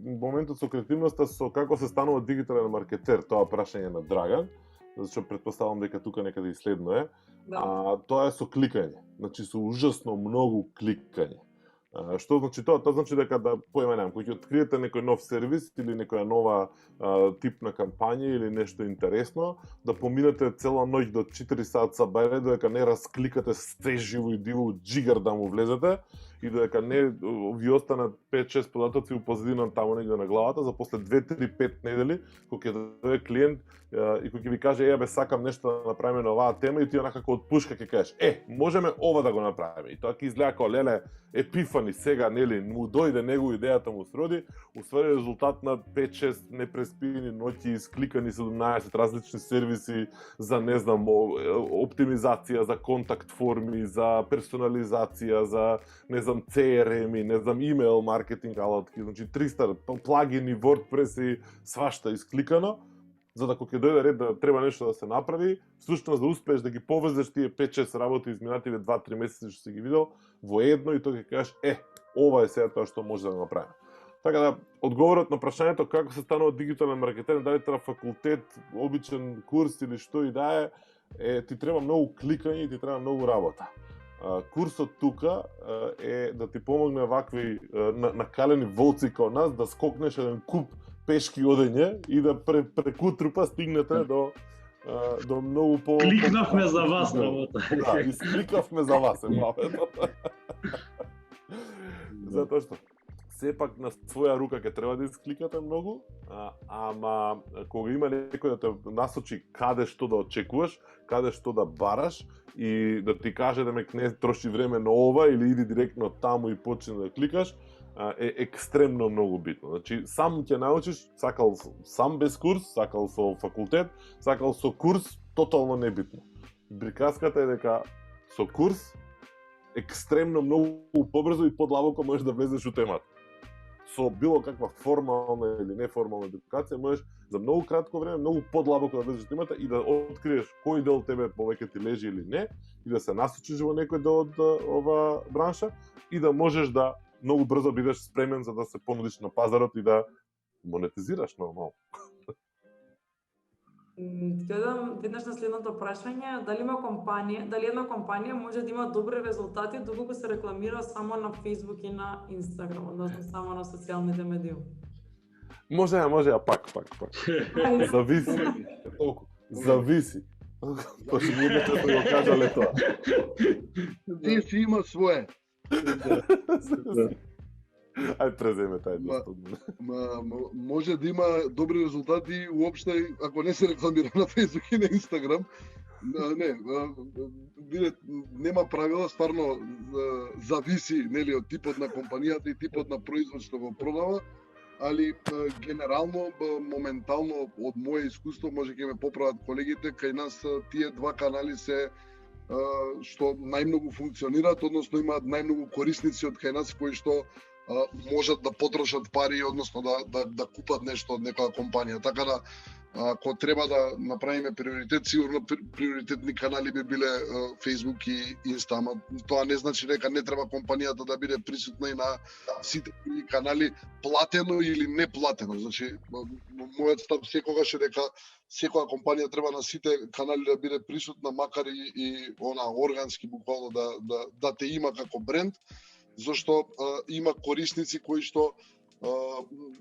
моментот со креативноста со како се станува дигитален маркетер, тоа прашање на Драган, зашто претпоставам дека тука некаде и следно е. Да. Тоа е со кликање, значи со ужасно многу кликање. Што значи тоа? Тоа значи дека да поименам, кога ќе откриете некој нов сервис или некоја нова тип на кампања или нешто интересно, да поминете цела ноќ до 4 саат сабајле додека не раскликате се живо и диво джигар да му влезете и додека не ви останат 5-6 податоци у позадина таму негде на главата за после 2-3-5 недели кога ќе дојде клиент и кога ќе ви каже бе сакам нешто да направиме на оваа тема и ти онака од пушка ќе кажеш можеме ова да го направиме и тоа ќе изгледа како леле епифани сега нели му дојде него идејата му сроди, уствари резултат на 5-6 непреспини ноќи искликани 17 различни сервиси за не знам оптимизација, за контакт форми, за персонализација, за не знам CRM, не знам имейл маркетинг алатки, значи 300 плагини, WordPress и свашта искликано, за да кога ќе дојде ред да треба нешто да се направи, всушност да успееш да ги повезеш тие 5-6 работи изминативе 2-3 месеци што си ги видел во едно и тоа ќе кажеш ова е сега тоа што може да го направиме. Така да, одговорот на прашањето како се станува дигитален маркетер, дали треба факултет, обичен курс или што и да е, ти треба многу кликање и ти треба многу работа. Курсот тука е да ти помогне вакви накалени волци као нас да скокнеш еден куп пешки одење и да преку трупа стигнете до многу по... Кликнавме за вас работа. Да, изкликавме за вас, мавето. Затоа што сепак на своја рука ќе треба да изкликате многу, ама кога има некој да те насочи каде што да очекуваш, каде што да бараш и да ти каже да не троши време на ова или иди директно таму и почни да кликаш, е екстремно многу битно. Значи, сам ќе научиш, сакал сам без курс, сакал со факултет, сакал со курс, тотално небитно. Приказката е дека со курс екстремно многу побрзо и подлабоко можеш да влезеш у темата. Со било каква формална или неформална едукација можеш за многу кратко време, многу подлабоко да влезеш у темата и да откриеш кој дел тебе повеќе ти лежи или не, и да се насочиш во некој дел од оваа бранша и да можеш да многу брзо бидеш спремен за да се понудиш на пазарот и да монетизираш нормално. Гледам веднаш на следното прашање, дали една компанија може да има добри резултати доколку се рекламира само на Facebook и на Instagram, односно само на социјалните медии? Може, пак. Зависи. Зависи. Точно ние не треба да го кажале тоа. Ти си има свое. Ај преземе тај достот. Може да има добри резултати уопште ако не се рекламира на Facebook и на Instagram. Нема правила, стварно зависи нели од типот на компанијата и типот на производ што го продава, али генерално моментално од мое искуство може ќе ме поправат колегите, кај нас тие два канали се што најмногу функционираат, односно имаат најмногу корисници од кај нас кои што можат да потрошат пари, односно да купат нешто од некоја компанија. Така да ако треба да направиме приоритет, сигурно приоритетни канали би биле Facebook и Insta, ама тоа не значи дека не треба компанијата да биде присутна и на сите други канали, платено или не платено. Значи, мојот став секогаш е дека секоја компанија треба на сите канали да биде присутна, макар и она органски буквално да те има како бренд, зашто има корисници кои што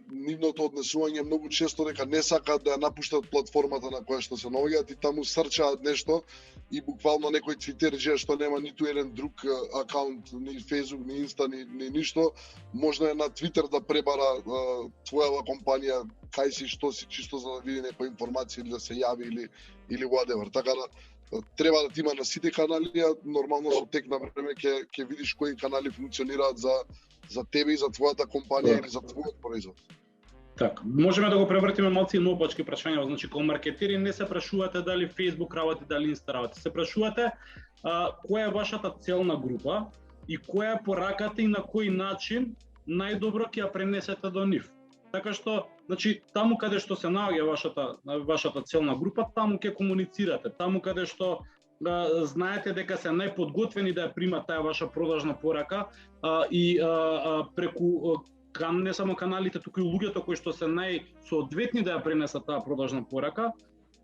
нивното однесување многу често дека не сакаат да ја напуштат платформата на која што се наоѓаат и таму срчаат нешто и буквално некој твитерџија што нема ниту еден друг акаунт, ни Facebook, ни Insta, ни ништо, можно е на Твитер да пребара твојава компанија кај си, што си, чисто за да види некоја информација или да се јави или whatever. Така да треба да ти има на сите канали, нормално со тек на време ќе видиш кои канали функционираат за тебе и за твојата компанија или за твојот производ. Така, можеме да го превртиме малку наопачки прашања, значи кога маркетери не се прашувате дали Facebook работи, дали Insta работи, се прашувате која е вашата целна група и која е пораката и на кој начин најдобро ќе ја пренесете до нив. Така што, значи, таму каде што се наоѓа вашата целна група, таму ќе комуницирате, таму каде што знаете дека се најподготвени да ја примат таа ваша продажна порака и преку не само каналите, туку и луѓето кои што се најсоодветни да ја пренесат таа продажна порака,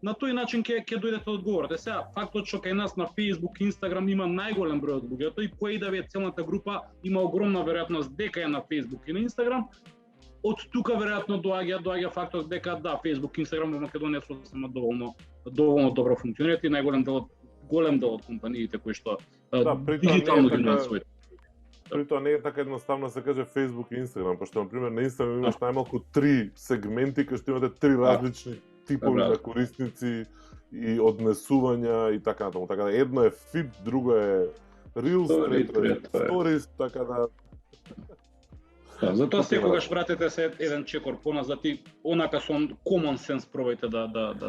на тој начин ќе дојдете до одговорот. Сега, фактот што кај нас на Facebook, Instagram има најголем број од луѓето и кој да ви е целната група, има огромна веројатност дека е на Facebook и на Instagram. Од тука веројатно доаѓа фактот дека да, Facebook, Instagram во Македонија сосема доволно добро функционираат и голем дел од компаниите кои што дигитално ги имаат своите. При тоа не е така едноставно се каже Facebook и Instagram, пошто на пример на Instagram имаш најмалку 3 сегменти кај што имате 3 различни типови на корисници и однесувања и така натаму. Така да едно е feed, друго е Reels, трето е Stories, така да затоа секогаш вратете се еден чекор поназад и онака со common sense пробајте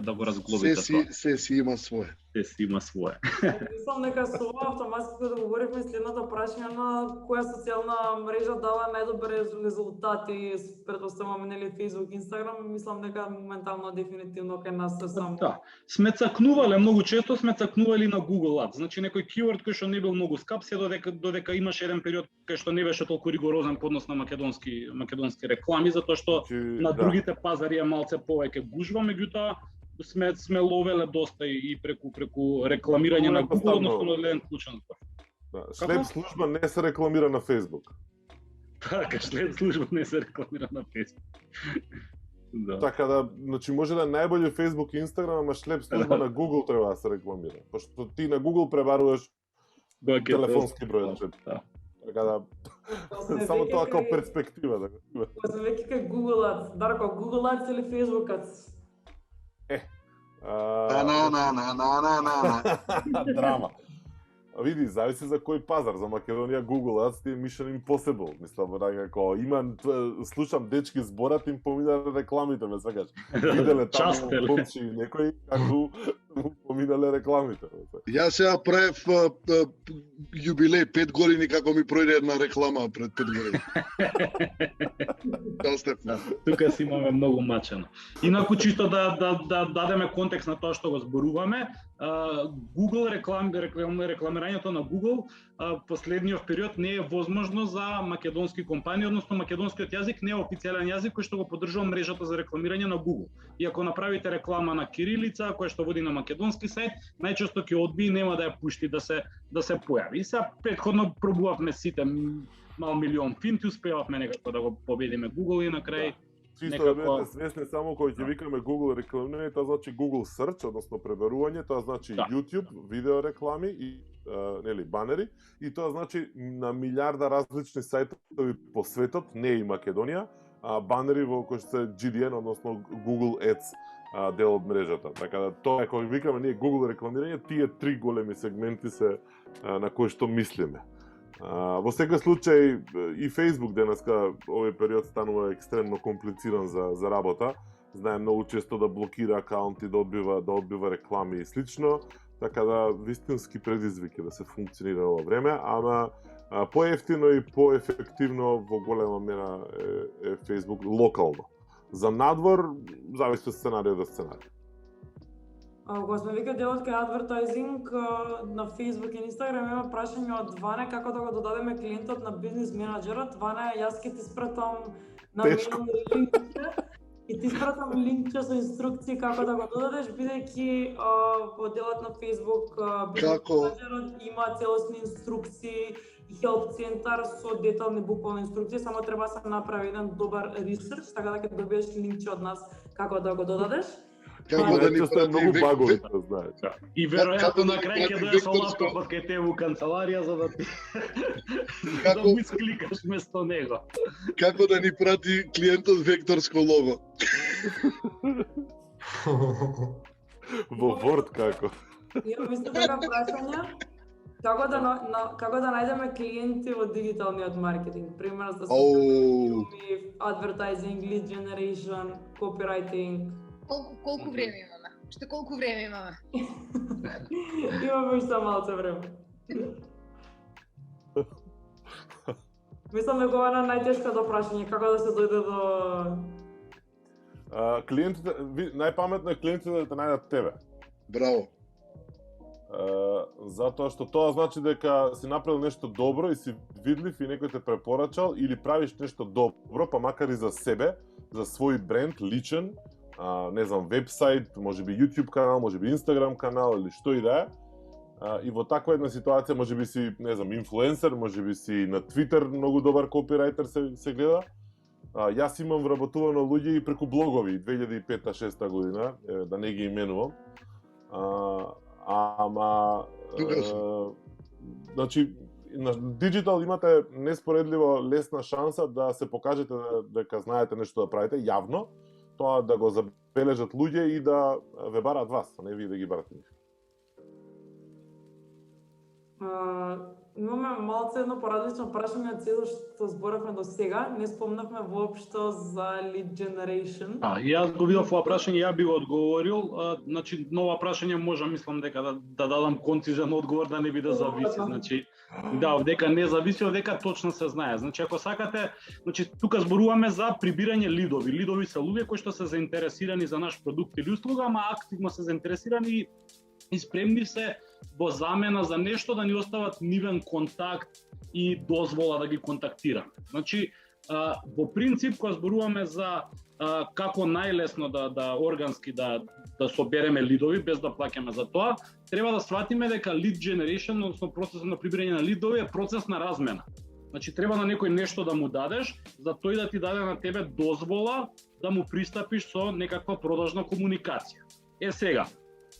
да го разглобите тоа. Се си има свое. Се си има свое. Мислам дека со ова автоматски да говоривме следното прашање на која социјална мрежа дава најдобри резултати, претпоставувам нели Facebook, Instagram, мислам дека моментално дефинитивно кај нас се само. Да, сме цакнувале многу често на Google Ads. Значи некој keyword кој што не бил многу скап, се додека имаше еден период кај што не беше толку ригорозен по однос на македонски реклами, затоа што на другите пазари е малце повеќе гужва, меѓутоа сме ловеле доста и преку рекламирање на Google, односно на еден клучен збор. Шлеп служба не се рекламира на Facebook. Така, шлеп служба не се рекламира на Facebook. Да. Така да, значи може да е најбољи Facebook и Instagram, ама шлеп служба на Google треба да се рекламира. Пошто ти на Google пребаруваш телефонски број. Така да, само тоа како перспектива. Кога сме веќе кај Google Ads, Дарко, Google Ads или Facebook Ads? Драма. Види, зависи за кој пазар. За Македонија Google Ads ти е Mission Impossible. Мислам, како слушам дечки зборат им поминале рекламите, ме свегаш. Виделе таму помчи некој како поминале рекламите. Јас сега правев јубилеј 5 години како ми пројде една реклама пред 5 години. Тука си имаме многу мачено. Инаку чисто да дадеме контекст на тоа што го зборуваме, Google рекламирањето на Google последниот период не е возможно за македонски компании, односно македонскиот јазик не е официјален јазик кој што го поддржува мрежата за рекламирање на Google. И ако направите реклама на кирилица која што води на македонски сајт, најчесто ќе одби и нема да ја пушти да се појави. И сега претходно пробувавме сите мал милион финти, успевавме некако да го победиме Google и на крај чисто да бидете свесни, само кога ќе викаме Google рекламирање, тоа значи Google Search, односно пребарување, тоа значи YouTube, видео реклами и нели банери, и тоа значи на милиарда различни сајтови по светот, не и Македонија, банери во кои се GDN, односно Google Ads дел од мрежата. Така да тоа кога викаме ние Google рекламирање, тие 3 големи сегменти се на кои што мислиме. Во секој случај и Facebook денеска овој период станува екстремно комплициран за работа. Знае многу често да блокира акаунти, да одбива реклами и слично, така да вистински предизвик е да се функционира во време, ама поевтино и поефективно во голема мера е Facebook локално. За надвор зависи од сценарио до сценарио. Кога сме вика делот кај адвертайзинг на Facebook и Instagram има прашање од Ване како да го додадеме клиентот на бизнес менаџерот. Ване, јас ќе ти спратам на линкче и ти спратам линкче со инструкции како да го додадеш, бидејќи во делот на Facebook бизнес менаџерот има целосни инструкции и help центар со детални буквални инструкции, само треба да се направи еден добар ресерч, така да ќе добиеш линкче од нас како да го додадеш. Како да ни прати многу багови, знаеш. И веројатно на крај ќе дојде со лаптопот кај тебе во канцеларија за да ти да му искликаш место него. Како да ни прати клиентот векторско лого? Во Word како? Имам исто така прашања. Како да најдеме клиенти во дигиталниот маркетинг? Пример за Ау, advertising, lead generation, copywriting. Колку време имаме? Колку време имаме? Имаме уште малце време. Мислам дека ова е најтешкото прашање, како да се дојде до клиентите, најпаметно е клиентите да те најдат тебе. браво. Затоа што тоа значи дека си направил нешто добро и си видлив и некој те препорачал или правиш нешто добро, па макар и за себе, за свој бренд личен, не знам, вебсайт, можеби YouTube канал, можеби Instagram канал или што и да е. И во таква една ситуација можеби си, не знам, инфлуенсер, можеби си на Twitter многу добар копирайтер се гледа. Јас имам вработувано луѓе и преку блогови 2005-2006 година, да не ги именувам. Ама значи на диджитал имате неспоредливо лесна шанса да се покажете дека знаете нешто да правите јавно, тоа да го забележат луѓе и да ве бараат вас, а не вие да ги барате нив. Имаме малце едно поразлично прашање од цело што зборавме до сега. Не спомнавме воопшто за lead generation. Јас го видов ова прашање, ја би го одговорил. Значи, нова прашање може, мислам дека да дадам концизен одговор, да не биде зависи. Значи, да, дека не зависи, дека точно се знае. Значи, ако сакате, значи тука зборуваме за прибирање лидови. Лидови се луѓе кои што се заинтересирани за наш продукт или услуга, ама активно се заинтересирани и спремни се во замена за нешто да ни остават нивен контакт и дозвола да ги контактираме. Значи, во принцип, кога зборуваме за како најлесно да органски да собереме лидови без да плаќаме за тоа, треба да сватиме дека lead generation, односно процесот на прибирање на лидови е процес на размена. Значи, треба на некој нешто да му дадеш, за тој да ти даде на тебе дозвола да му пристапиш со некаква продажна комуникација. Сега,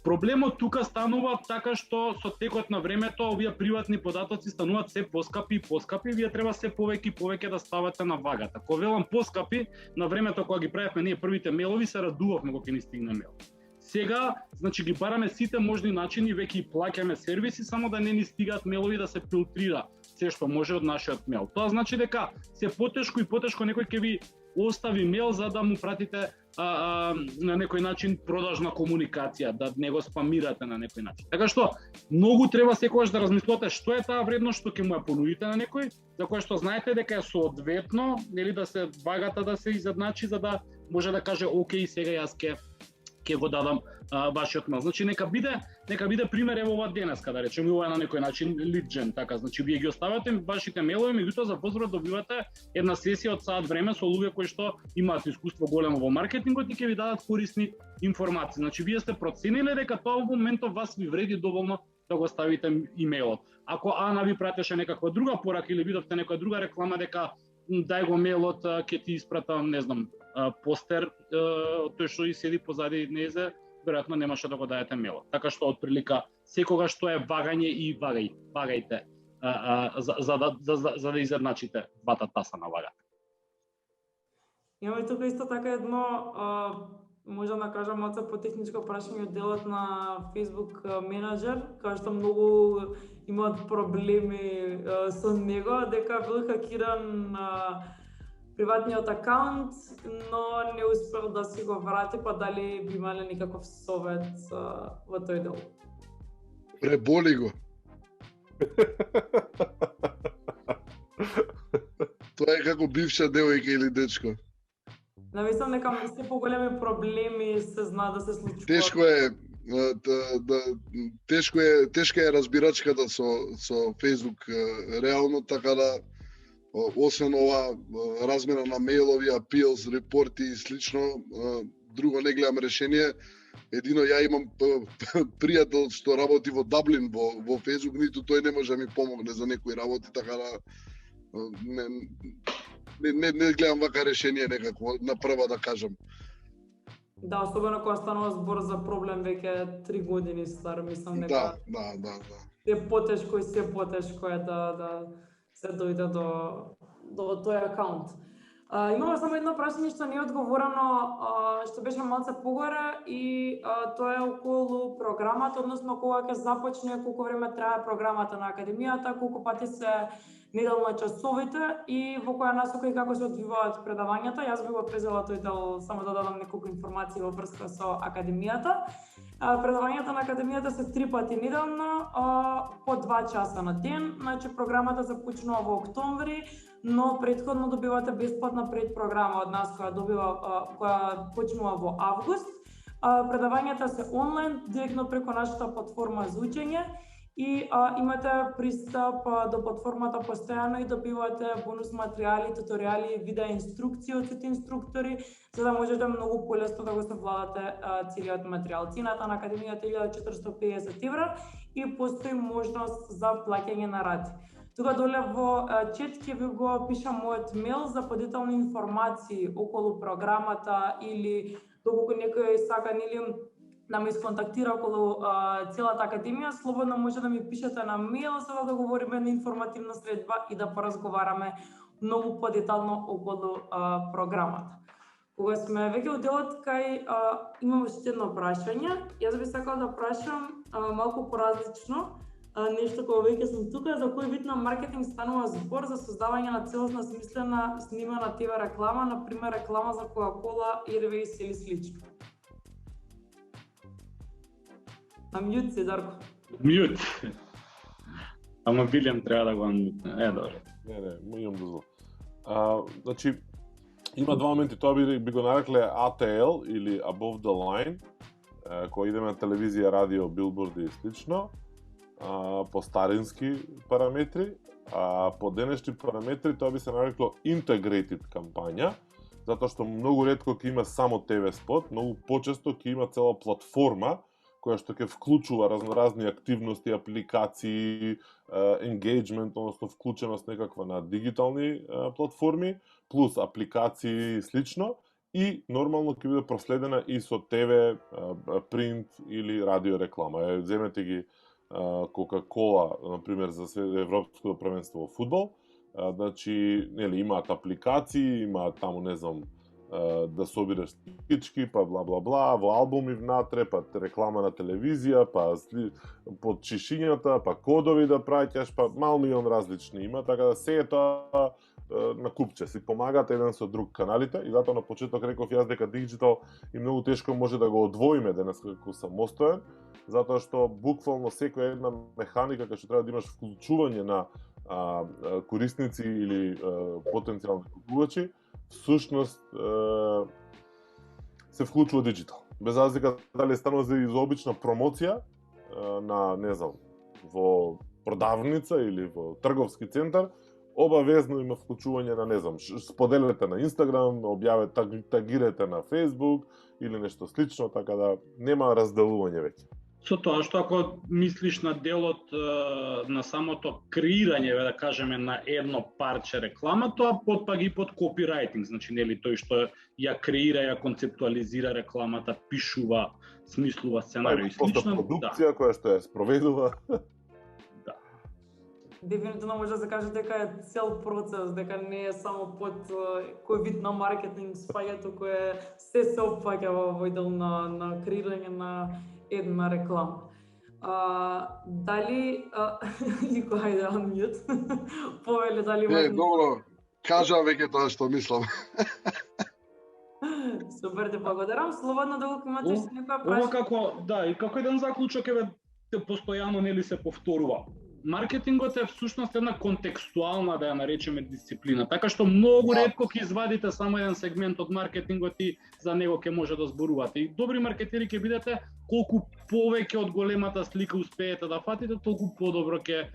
проблемот тука станува така што со текот на времето овие приватни податоци стануваат се поскапи и поскапи, вие треба се повеќе и повеќе да ставате на вагата. Кога велам поскапи, на времето кога ги правевме ние првите мейлови, се радувавме кога ќе ни стигне мейл. Сега, значи ги бараме сите можни начини, веќе и плаќаме сервиси, само да не ни стигаат мейлови, да се филтрира се што може од нашиот мейл. Тоа значи дека се потешко и потешко некој ќе ви остави мейл за да му пратите на некој начин продажна комуникација, да не го спамирате на некој начин. Така што многу треба секогаш да размислувате што е таа вредност што ќе му ја понудите на некој, за која што знаете дека е соодветно, нели да се вагата да се изедначи за да може да каже окей, сега јас ќе го дадам вашиот мейл. Значи нека биде пример ево ова денеска, да речеме, ова е на некој начин lead gen, така, значи вие ги оставате вашите мейлови, меѓутоа за возврат добивате една сесија од саат време со луѓе кои што имаат искуство големо во маркетингот и ќе ви дадат корисни информации. Значи вие сте процениле дека тоа во моментов вас ви вреди доволно да го ставите имейлот. Ако Ана ви пратеше некаква друга порака или видовте некоја друга реклама дека дај го мейлот, ќе ти испратам, не знам, постер, тој што и седи позади незе, веројатно немаше да го дајете мейлот. Така што отприлика секогаш што е вагање и вагајте за да изедначите двата таса на вагата. Имаме тука исто така едно, можам да кажам, малце по техничко прашање од делот на Facebook менеджер, кај што многу имаат проблеми со него, дека бил хакиран приватниот акаунт, но не успел да си го врати, па дали би имале никаков совет во тој дел? Преболи го. Тоа е како бивша девојка или дечко. Мислам дека се поголеми проблеми се зна да се случуваат. Тешка е разбирачката со Facebook реално, така да освен ова размена на мейлови, appeals, репорти и слично, друго не гледам решение. Едино ја имам пријател што работи во Даблин во Facebook, ниту тој не може да ми помогне за некои работи, така да не гледам вака решение некако на прва да кажам. Да, особено кога станува збор за проблем веќе 3 години стар, мислам дека Да. Се потешко е да се дојде до тој акаунт. Имаме само едно прашање што не е одговорено, што беше малце погоре и тоа е околу програмата, односно кога ќе започне, колку време трае програмата на академијата, колку пати се неделно часовите и во која насока и како се одвиваат предавањата. Јас би го презела тој дел само да дадам неколку информации во врска со академијата. Предавањата на академијата се 3 пати неделно, по 2 часа на ден. Значи програмата започнува во октомври, но претходно добивате бесплатна предпрограма од нас која почнува во август. Предавањата се онлайн, директно преку нашата платформа за учење и имате пристап до платформата постојано и добивате бонус материјали, туторијали, видео инструкции од сите инструктори, за да можете многу полесно да го совладате целиот материјал. Цената на академијата е 1450 евра и постои можност за плаќање на рати. Тука доле во чет ќе ви го пишам мојот мейл за подетални информации околу програмата или доколку некој сака да ме исконтактира околу целата академија, слободно може да ми пишете на мейл за да договориме на информативна средба и да поразговараме многу подетално околу програмата. Кога сме веќе од делот кај имам уште едно прашање, јас би сакала да прашам малку поразлично нешто кога веќе сум тука, за кој вид на маркетинг станува збор за создавање на целосна смислена снимана ТВ реклама, например реклама за Кока-кола, Airways или слично. На мјут си, Дарко. Мјут. Ама Билјам треба да го анмутне. Добре. Не, имам дозвол. Значи, има два моменти, тоа би го нарекле ATL или Above the Line, кој идеме на телевизија, радио, билборди и слично, по старински параметри, а по денешни параметри тоа би се нарекло Integrated кампања, затоа што многу ретко ќе има само ТВ спот, многу почесто ќе има цела платформа која што ќе вклучува разноразни активности, апликации, engagement, односно вклученост некаква на дигитални платформи, плюс апликации и слично, и нормално ќе биде проследена и со ТВ, принт или радио реклама. Земете ги Кока-кола, например, за Европското првенство во фудбал, значи, нели, имаат апликации, имаат таму, не знам, да собираш стикички, па бла-бла-бла, во албуми внатре, па реклама на телевизија, па под чишињата, па кодови да праќаш, па мал милион различни има, така да се е тоа на купче, си помагаат еден со друг каналите и затоа на почеток реков јас дека диджитал и многу тешко може да го одвоиме денес како самостоен, затоа што буквално секоја една механика кај што треба да имаш вклучување на корисници или потенцијални купувачи, всушност се вклучува диджитал. Без разлика дали станува за обична промоција на, не знам, во продавница или во трговски центар, обавезно има вклучување на, не знам, споделете на Инстаграм, објавете, тагирате на Фейсбук или нешто слично, така да нема разделување веќе. Со тоа што ако мислиш на делот на самото креирање, да кажеме, на едно парче реклама, тоа потпаѓа и под копирајтинг, значи нели тој што ја креира, ја концептуализира рекламата, пишува, смислува сценарио и слично. Продукција која што ја спроведува. Да. Дефинитивно може да се каже дека е цел процес, дека не е само под кој вид на маркетинг спаѓа, туку е се опфаќа во овој дел на креирање на една реклама. Дали Ико, хајде unmute. Повеле дали може. Добро. Кажа веќе тоа што мислам. Супер, те благодарам. Слободно да го имате некоја прашање. Ова како, да, и како еден заклучок еве постојано нели се повторува. Маркетингот е всушност една контекстуална, да ја наречеме, дисциплина, така што многу ретко ќе извадите само еден сегмент од маркетингот и за него ќе може да зборувате. И добри маркетери ќе бидете, колку повеќе од големата слика успеете да фатите, толку подобро ќе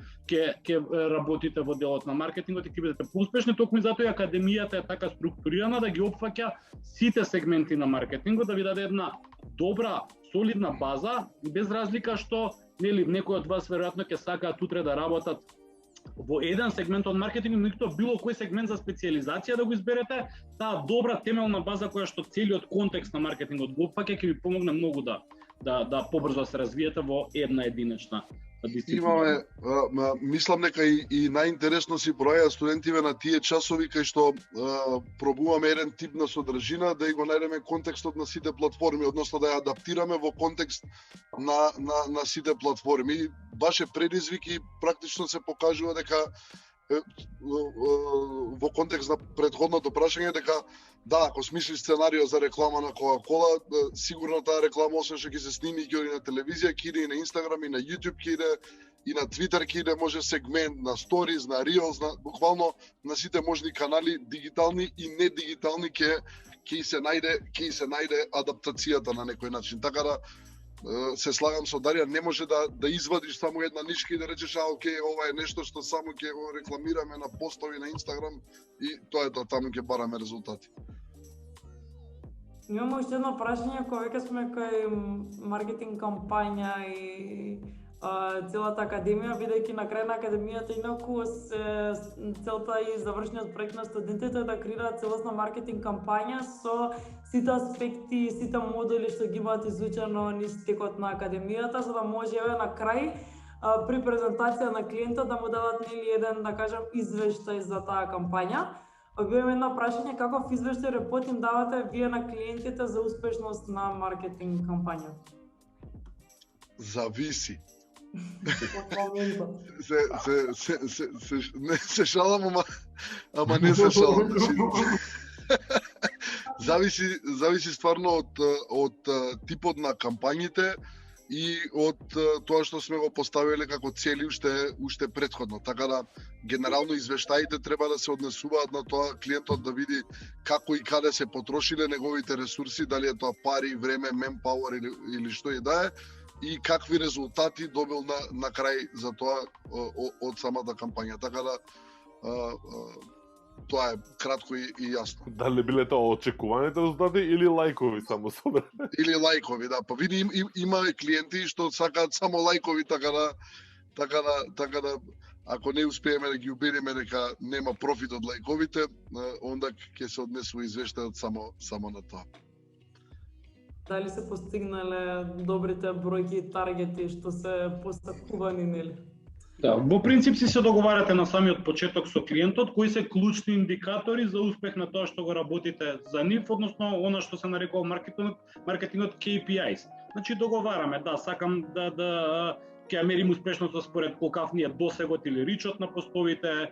работите во делот на маркетингот и ќе бидете поуспешни. Токму затоа и академијата е така структурирана да ги опфаќа сите сегменти на маркетингот, да ви даде една добра, солидна база, без разлика што нели некој од вас веројатно ќе сакаат утре да работат во еден сегмент од маркетингот, ниту било кој сегмент за специјализација да го изберете, таа добра темелна база која што целиот контекст на маркетингот го опфаќа ќе ви помогне многу да побрзо се развиете во една единечна Имаме, мислам дека и најинтересно си проаѓа студентиве на тие часови кај што пробуваме еден тип на содржина да го најдеме контекстот на сите платформи, односно да ја адаптираме во контекст на сите платформи. Баш е предизвик и практично се покажува дека во контекст на претходното прашање дека да, ако смислиш сценарио за реклама на Кока-Кола, сигурно таа реклама освен што ќе се сними ќе оди на телевизија, ќе иде и на Инстаграм, и на YouTube, ќе иде и на Твитер, ќе иде може сегмент на Stories, на Reels, буквално на сите можни канали, дигитални и недигитални ќе се најде адаптацијата на некој начин. Така да се слагам со Дарија, не може да извадиш само една нишка и да речеш окей, ова е нешто што само ќе го рекламираме на постови на Инстаграм и тоа е тоа, таму ќе бараме резултати. Имamo уште едно прашање, кога веќе сме кај маркетинг кампања и целата академија, бидејќи на крај на академијата инаку целта и завршниот проект на студентите е да креираат целосна маркетинг кампања со сите аспекти, сите модули што ги имаат изучено низ текот на академијата, за да може еве на крај при презентација на клиентот да му дадат еден, да кажем, извештај за таа кампања. Објаваме едно прашање, каков извештај репорт им давате вие на клиентите за успешност на маркетинг кампања? Зависи. се шалам, ама не се шалам. Зависи стварно од типот на кампањите и од тоа што сме го поставиле како цели уште претходно. Така да генерално извештаите треба да се однесуваат на тоа клиентот да види како и каде се потрошиле неговите ресурси, дали е тоа пари, време, manpower или што и да е, и какви резултати добил на крај за тоа од самата кампања. Така да тоа е кратко и јасно. Дали биле тоа очекуваните резултати или лајкови само собрани? Или лајкови, да. Па види има клиенти што сакаат само лајкови, така да ако не успееме да ги убедиме дека нема профит од лајковите, онда ќе се однесува извештајот само на тоа. Дали се постигнале добрите бројки и таргети што се постапувани, нели? Да, во принцип си се договарате на самиот почеток со клиентот кои се клучни индикатори за успех на тоа што го работите за нив, односно она што се нарекува маркетингот KPIs. Значи договараме, да, сакам да ќе ја мерим успешноста според колкав ни е досегот или ричот на постовите,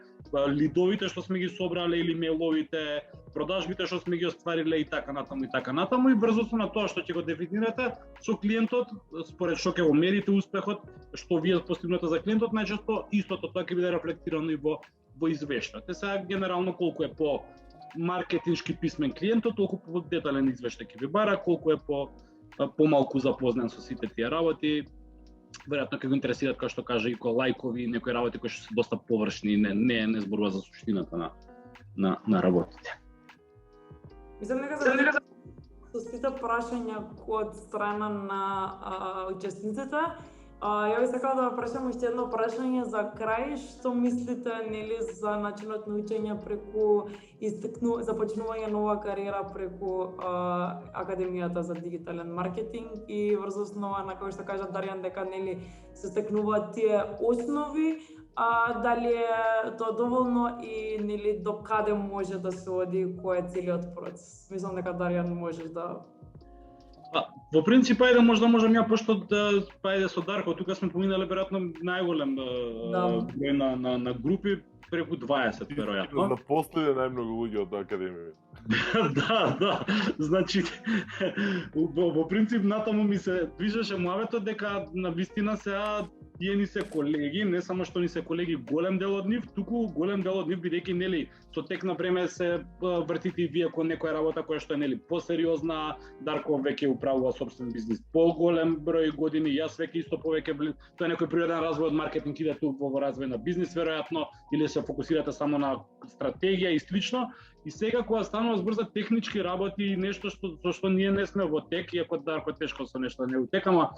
лидовите што сме ги собрале или мејловите, продажбите што сме ги оствариле и така натаму и брзото на тоа што ќе го дефинирате со клиентот, според што ќе го мерите успехот, што вие постигнете за клиентот, најчесто истото тоа ќе биде рефлектирано и во извештајот. Сега генерално колку е по маркетиншки писмен клиентот, толку по детален извештај ќе ви бара, колку е помалку запознан со сите тие работи, веројатно ќе го интересираат, како што кажа, и лајкови, некои работи кои што се доста површни и не зборува за суштината на работите. Мислам дека со сите прашања од страна на учесниците, ја би сакала да прашам уште едно прашање за крај, што мислите нели за начинот на учење преку започнување нова кариера преку Академијата за дигитален маркетинг и врз основа на кој што кажа Даријан дека нели се стекнуваат тие основи, дали е тоа доволно и нели до каде може да се оди, кој е целиот процес? Мислам дека Даријан можеш да. Во принцип, ајде можам ја, пошто ајде со Дарко, тука сме поминале веројатно најголем број на групи, преку 20 веројатно. Да постои најмногу луѓе од академија. Да. Значи во принцип натаму ми се движеше муаветот дека на вистина сега тие ни се колеги, не само што ни се колеги голем дел од нив, туку голем дел од нив бидејќи нели со тек на време се вртите и вие кон некоја работа која што е нели посериозна, Дарко веќе управува собствен бизнис поголем број години, јас веќе исто повеќе тоа е некој природен развој од маркетинг иде тук во развој на бизнис веројатно или се фокусирате само на стратегија и слично. И сега кога станува збор за технички работи и нешто што ние не сме во тек, иако Дарко тешко со нешто не утека, ама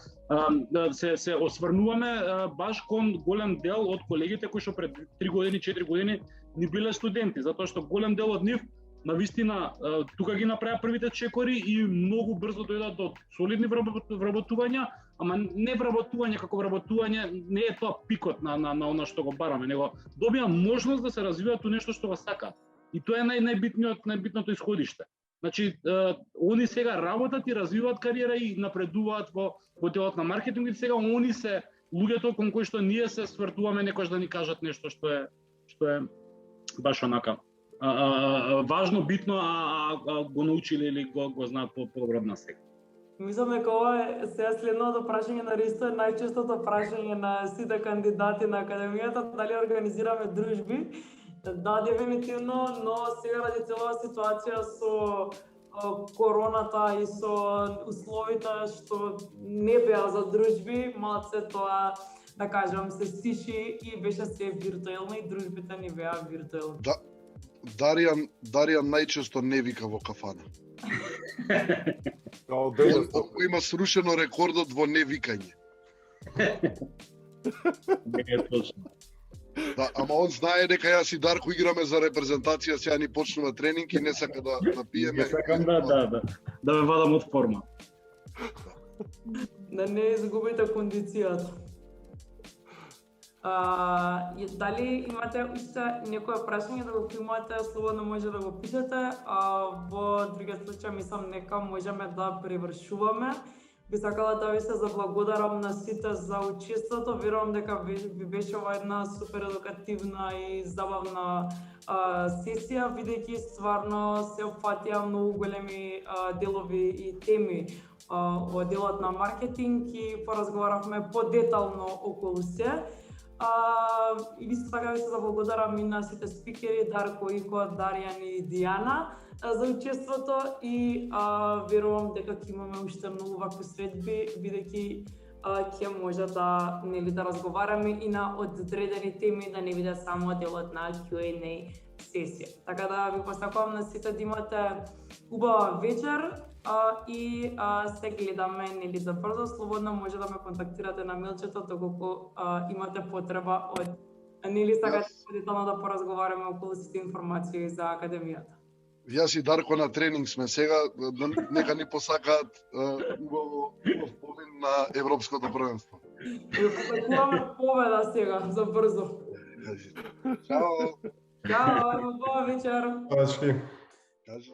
се осврнуваме баш кон голем дел од колегите кои што пред 3 години, 4 години ни биле студенти, затоа што голем дел од нив навистина тука ги направи првите чекори и многу брзо дојдат до солидни вработувања, ама не вработување како вработување, не е тоа пикот на она што го бараме, него добија можност да се развиваат у нешто што го сакаат. И тоа е најбитното исходиште. Значи, они сега работат и развиваат кариера и напредуваат во делот на маркетинг и сега они се луѓето кон кои што ние се свртуваме некош да ни кажат нешто што е баш онака важно, битно, го научиле или го знаат по-добро од нас сега. Мислам дека ова е сега следното прашање на Ристо, е најчестото прашање на сите кандидати на Академијата, дали организираме дружби. Да, дефинитивно, но сега ради целава ситуација со короната и со условите што не беа за дружби, малце тоа, да кажам, се стиши и беше се виртуелно и дружбите ни беа виртуелни. Да, Даријан најчесто не вика во кафана. Има срушено рекордот во невикање. Не е точно. Да, ама он знае дека јас и Дарко играме за репрезентација, сега ни почнува тренинг и не сака да пиеме. Не сакам да ме вадам од форма. Да не изгубите кондицијата. Дали имате уште некое прашање да го примате, слободно може да го пишете. Во други случаи мислам нека можеме да превршуваме. Би сакала да ви се заблагодарам на сите за учеството. Верувам дека ви беше ова една супер едукативна и забавна сесија, бидејќи стварно се опфатија многу големи делови и теми во делот на маркетинг и поразговаравме подетално околу се. И исто така ви се заблагодарам и на сите спикери, Дарко, Ико, Даријан и Дијана за учеството и верувам дека ќе имаме уште многу вакви средби, бидејќи ќе може да разговараме и на одредени теми, да не биде само делот на Q&A сесија. Така да ви посакувам на сите да имате убава вечер и се гледаме за брзо. Слободно може да ме контактирате на мејлчето доколку имате потреба од сакате детално да поразговараме околу сите информации за Академијата. Јас и Дарко на тренинг сме сега, нека ни посакаат убав помин на Европското првенство. Ви посакуваме победа сега за брзо. Чао. Чао, убава вечер. Кажи.